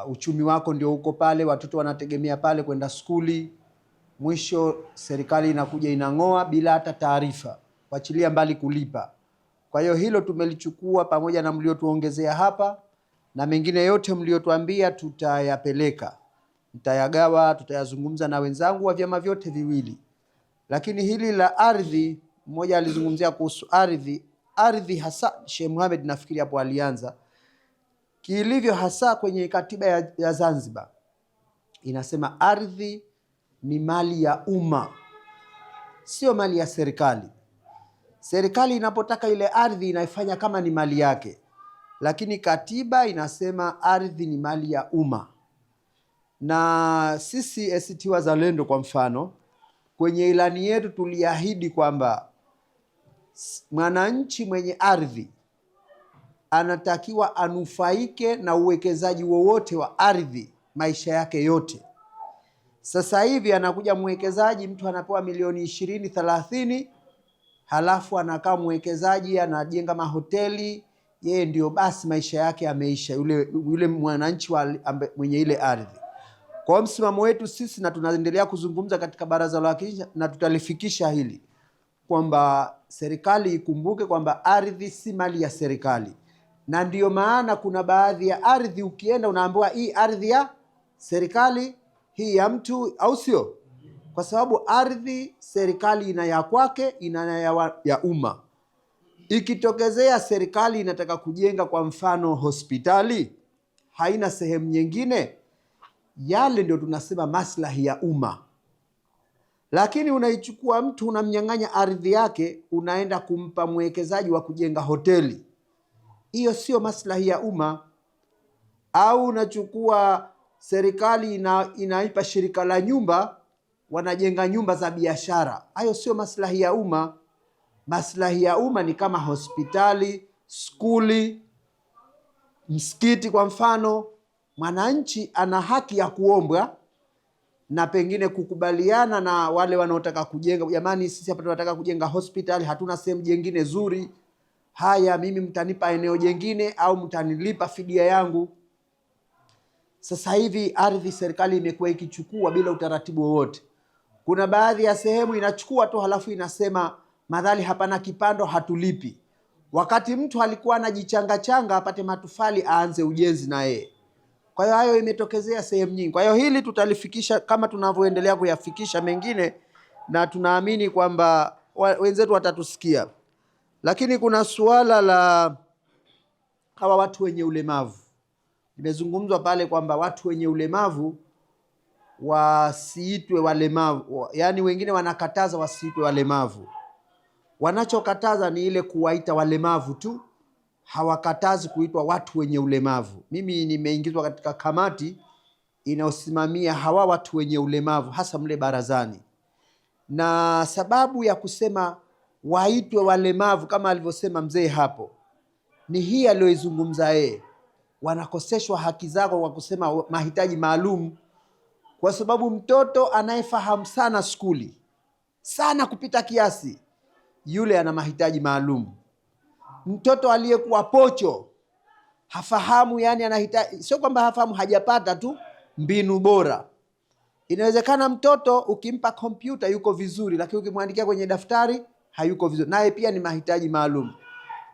uchumi wako ndio uko pale, watoto wanategemea pale kwenda skuli, mwisho serikali inakuja inang'oa bila hata taarifa, kuachilia mbali kulipa. Kwa hiyo hilo tumelichukua pamoja na mliotuongezea hapa, na mengine yote mliotuambia tutayapeleka, tutayagawa, tutayazungumza na wenzangu wa vyama vyote viwili. Lakini hili la ardhi, mmoja alizungumzia kuhusu ardhi hasa Sheikh Mohamed nafikiri hapo alianza kilivyo, hasa kwenye katiba ya Zanzibar inasema ardhi ni mali ya umma, sio mali ya serikali. Serikali inapotaka ile ardhi inaifanya kama ni mali yake, lakini katiba inasema ardhi ni mali ya umma. Na sisi ACT Wazalendo kwa mfano, kwenye ilani yetu tuliahidi kwamba mwananchi mwenye ardhi anatakiwa anufaike na uwekezaji wowote wa ardhi maisha yake yote. Sasa hivi anakuja mwekezaji, mtu anapewa milioni 20-30, halafu anakaa mwekezaji anajenga mahoteli, yeye ndio basi maisha yake yameisha, yule mwananchi mwenye ile ardhi. Kwa msimamo wetu sisi, na tunaendelea kuzungumza katika baraza la wawakilishi na tutalifikisha hili, kwamba serikali ikumbuke kwamba ardhi si mali ya serikali. Na ndiyo maana kuna baadhi ya ardhi ukienda unaambiwa hii ardhi ya serikali, hii ya mtu, au sio? Kwa sababu ardhi serikali ina ya kwake, ina ya umma. Ikitokezea serikali inataka kujenga kwa mfano hospitali, haina sehemu nyingine, yale ndio tunasema maslahi ya umma. Lakini unaichukua mtu unamnyang'anya ardhi yake, unaenda kumpa mwekezaji wa kujenga hoteli, hiyo sio maslahi ya umma. Au unachukua serikali inaipa shirika la nyumba, wanajenga nyumba za biashara, hayo sio maslahi ya umma. Maslahi ya umma ni kama hospitali, skuli, msikiti kwa mfano. Mwananchi ana haki ya kuombwa na pengine kukubaliana na wale wanaotaka kujenga, jamani, sisi hapa tunataka kujenga hospitali, hatuna sehemu jingine zuri, haya mimi mtanipa eneo jingine au mtanilipa fidia yangu. Sasa hivi ardhi serikali imekuwa ikichukua bila utaratibu wowote. Kuna baadhi ya sehemu inachukua tu halafu inasema madhali hapana kipando hatulipi, wakati mtu alikuwa anajichanga apate matofali aanze ujenzi na yeye. Kwa hiyo hayo imetokezea sehemu nyingi. Kwa hiyo hili tutalifikisha kama tunavyoendelea kuyafikisha mengine, na tunaamini kwamba wenzetu watatusikia. Lakini kuna suala la hawa watu wenye ulemavu. Nimezungumzwa pale kwamba watu wenye ulemavu wasiitwe walemavu, yaani wengine wanakataza wasiitwe walemavu. Wanachokataza ni ile kuwaita walemavu tu, hawakatazi kuitwa watu wenye ulemavu. Mimi nimeingizwa katika kamati inayosimamia hawa watu wenye ulemavu hasa mle barazani, na sababu ya kusema waitwe walemavu kama alivyosema mzee hapo ni hii aliyoizungumza yeye, wanakoseshwa haki zako kwa kusema mahitaji maalum, kwa sababu mtoto anayefahamu sana skuli sana kupita kiasi, yule ana mahitaji maalum. Mtoto aliyekuwa pocho hafahamu, yani anahitaji, sio kwamba hafahamu, hajapata tu mbinu bora. Inawezekana mtoto ukimpa kompyuta yuko vizuri, lakini ukimwandikia kwenye daftari hayuko vizuri, naye pia ni mahitaji maalum.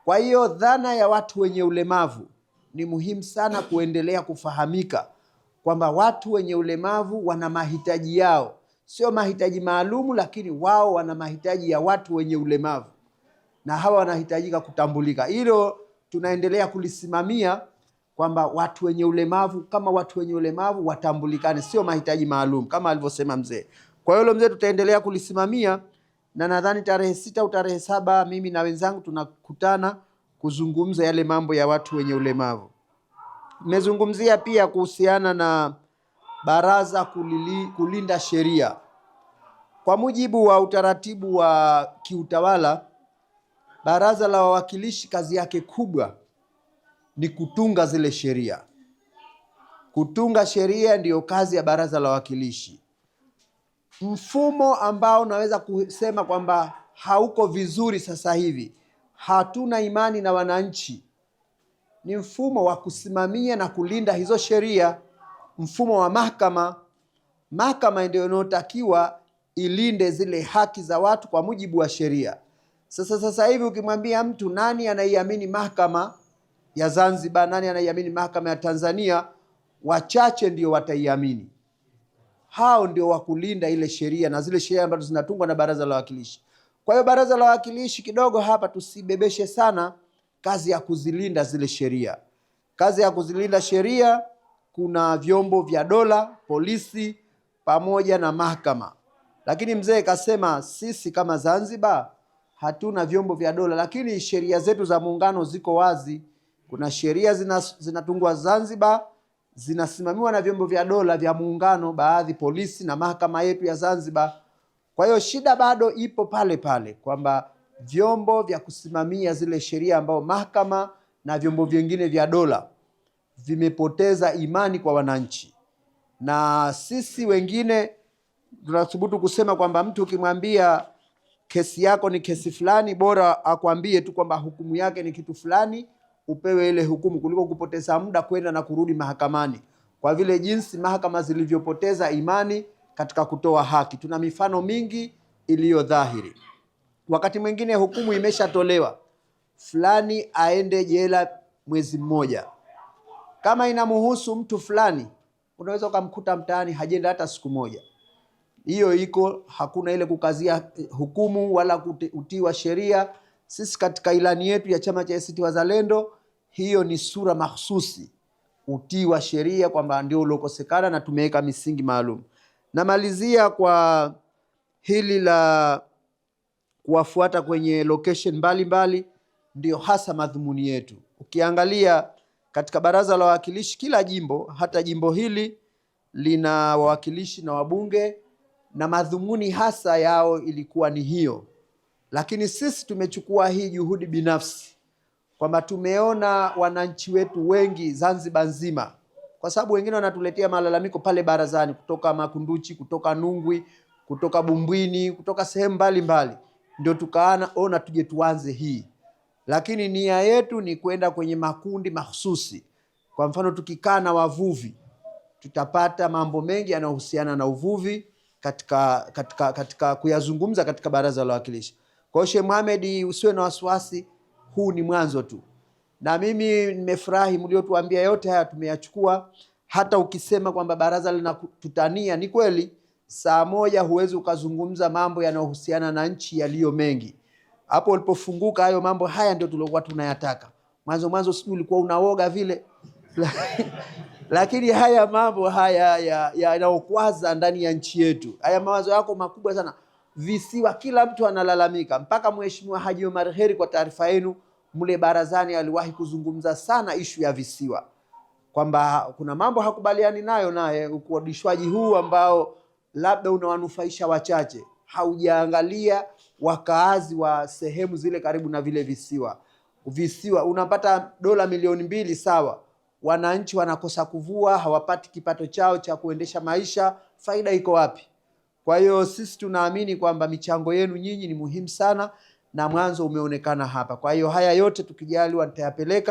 Kwa hiyo dhana ya watu wenye ulemavu ni muhimu sana kuendelea kufahamika, kwamba watu wenye ulemavu wana mahitaji yao, sio mahitaji maalumu, lakini wao wana mahitaji ya watu wenye ulemavu, na hawa wanahitajika kutambulika. Hilo tunaendelea kulisimamia, kwamba watu wenye ulemavu kama watu wenye ulemavu watambulikane, sio mahitaji maalum kama alivyosema mzee. Kwa hiyo mzee tutaendelea kulisimamia, na nadhani tarehe 6 au tarehe 7 mimi na wenzangu tunakutana kuzungumza yale mambo ya watu wenye ulemavu. Nimezungumzia pia kuhusiana na baraza kulinda sheria. Kwa mujibu wa utaratibu wa kiutawala, Baraza la Wawakilishi kazi yake kubwa ni kutunga zile sheria. Kutunga sheria ndiyo kazi ya Baraza la Wawakilishi. Mfumo ambao naweza kusema kwamba hauko vizuri sasa hivi, hatuna imani na wananchi, ni mfumo wa kusimamia na kulinda hizo sheria, mfumo wa mahakama. Mahakama ndio inayotakiwa ilinde zile haki za watu kwa mujibu wa sheria. Sasa hivi ukimwambia mtu nani anaiamini mahakama ya Zanzibar, nani anaiamini mahakama ya Tanzania, wachache ndio wataiamini. Hao ndio wa kulinda ile sheria na zile sheria ambazo zinatungwa na Baraza la Wawakilishi. Kwa hiyo Baraza la Wawakilishi kidogo hapa tusibebeshe sana kazi ya kuzilinda zile sheria. Kazi ya kuzilinda sheria kuna vyombo vya dola, polisi pamoja na mahakama. Lakini mzee kasema sisi kama Zanzibar hatuna vyombo vya dola, lakini sheria zetu za muungano ziko wazi. Kuna sheria zinatungwa Zanzibar, zinasimamiwa na vyombo vya dola vya muungano, baadhi polisi na mahakama yetu ya Zanzibar. Kwa hiyo shida bado ipo pale pale kwamba vyombo vya kusimamia zile sheria ambao mahakama na vyombo vingine vya dola vimepoteza imani kwa wananchi. Na sisi wengine tunathubutu kusema kwamba mtu ukimwambia kesi yako ni kesi fulani, bora akwambie tu kwamba hukumu yake ni kitu fulani, upewe ile hukumu, kuliko kupoteza muda kwenda na kurudi mahakamani, kwa vile jinsi mahakama zilivyopoteza imani katika kutoa haki. Tuna mifano mingi iliyo dhahiri. Wakati mwingine hukumu imeshatolewa, fulani aende jela mwezi mmoja. Kama inamhusu mtu fulani, unaweza ukamkuta mtaani hajenda hata siku moja. Hiyo iko, hakuna ile kukazia hukumu wala utiwa sheria. Sisi katika ilani yetu ya chama cha ACT Wazalendo, hiyo ni sura mahsusi, utiwa sheria, kwamba ndio ulokosekana na tumeweka misingi maalum. Namalizia kwa hili la kuwafuata kwenye location mbalimbali, ndio hasa madhumuni yetu. Ukiangalia katika Baraza la Wawakilishi, kila jimbo, hata jimbo hili lina wawakilishi na wabunge, na madhumuni hasa yao ilikuwa ni hiyo. Lakini sisi tumechukua hii juhudi binafsi kwamba tumeona wananchi wetu wengi Zanzibar nzima, kwa sababu wengine wanatuletea malalamiko pale barazani kutoka Makunduchi, kutoka Nungwi, kutoka Bumbwini, kutoka sehemu mbalimbali, ndio tukaona tuje tuanze hii. Lakini nia yetu ni kwenda kwenye makundi mahsusi. Kwa mfano tukikaa na wavuvi, tutapata mambo mengi yanayohusiana na uvuvi katika kuyazungumza katika Baraza la Wawakilishi. Kwa hiyo Sheikh Mohamed, usiwe na wasiwasi, huu ni mwanzo tu. Na mimi nimefurahi mliotuambia yote haya tumeyachukua. Hata ukisema kwamba baraza linatutania, ni kweli, saa moja huwezi ukazungumza mambo yanayohusiana na nchi yaliyo mengi. Hapo ulipofunguka hayo mambo haya ndio tulikuwa tunayataka. Mwanzo sijui ulikuwa unaoga vile. Lakini haya mambo haya yanayokwaza ndani ya nchi yetu, haya mawazo yako makubwa sana. Visiwa, kila mtu analalamika, mpaka Mheshimiwa Haji Omar Heri, kwa taarifa yenu, mle barazani aliwahi kuzungumza sana ishu ya visiwa, kwamba kuna mambo hakubaliani nayo naye, ukodishwaji huu ambao labda unawanufaisha wachache, haujaangalia wakaazi wa sehemu zile karibu na vile visiwa. Visiwa unapata dola milioni 2, sawa, wananchi wanakosa kuvua, hawapati kipato chao cha kuendesha maisha, faida iko wapi? Kwa hiyo sisi tunaamini kwamba michango yenu nyinyi ni muhimu sana, na mwanzo umeonekana hapa. Kwa hiyo haya yote tukijaliwa nitayapeleka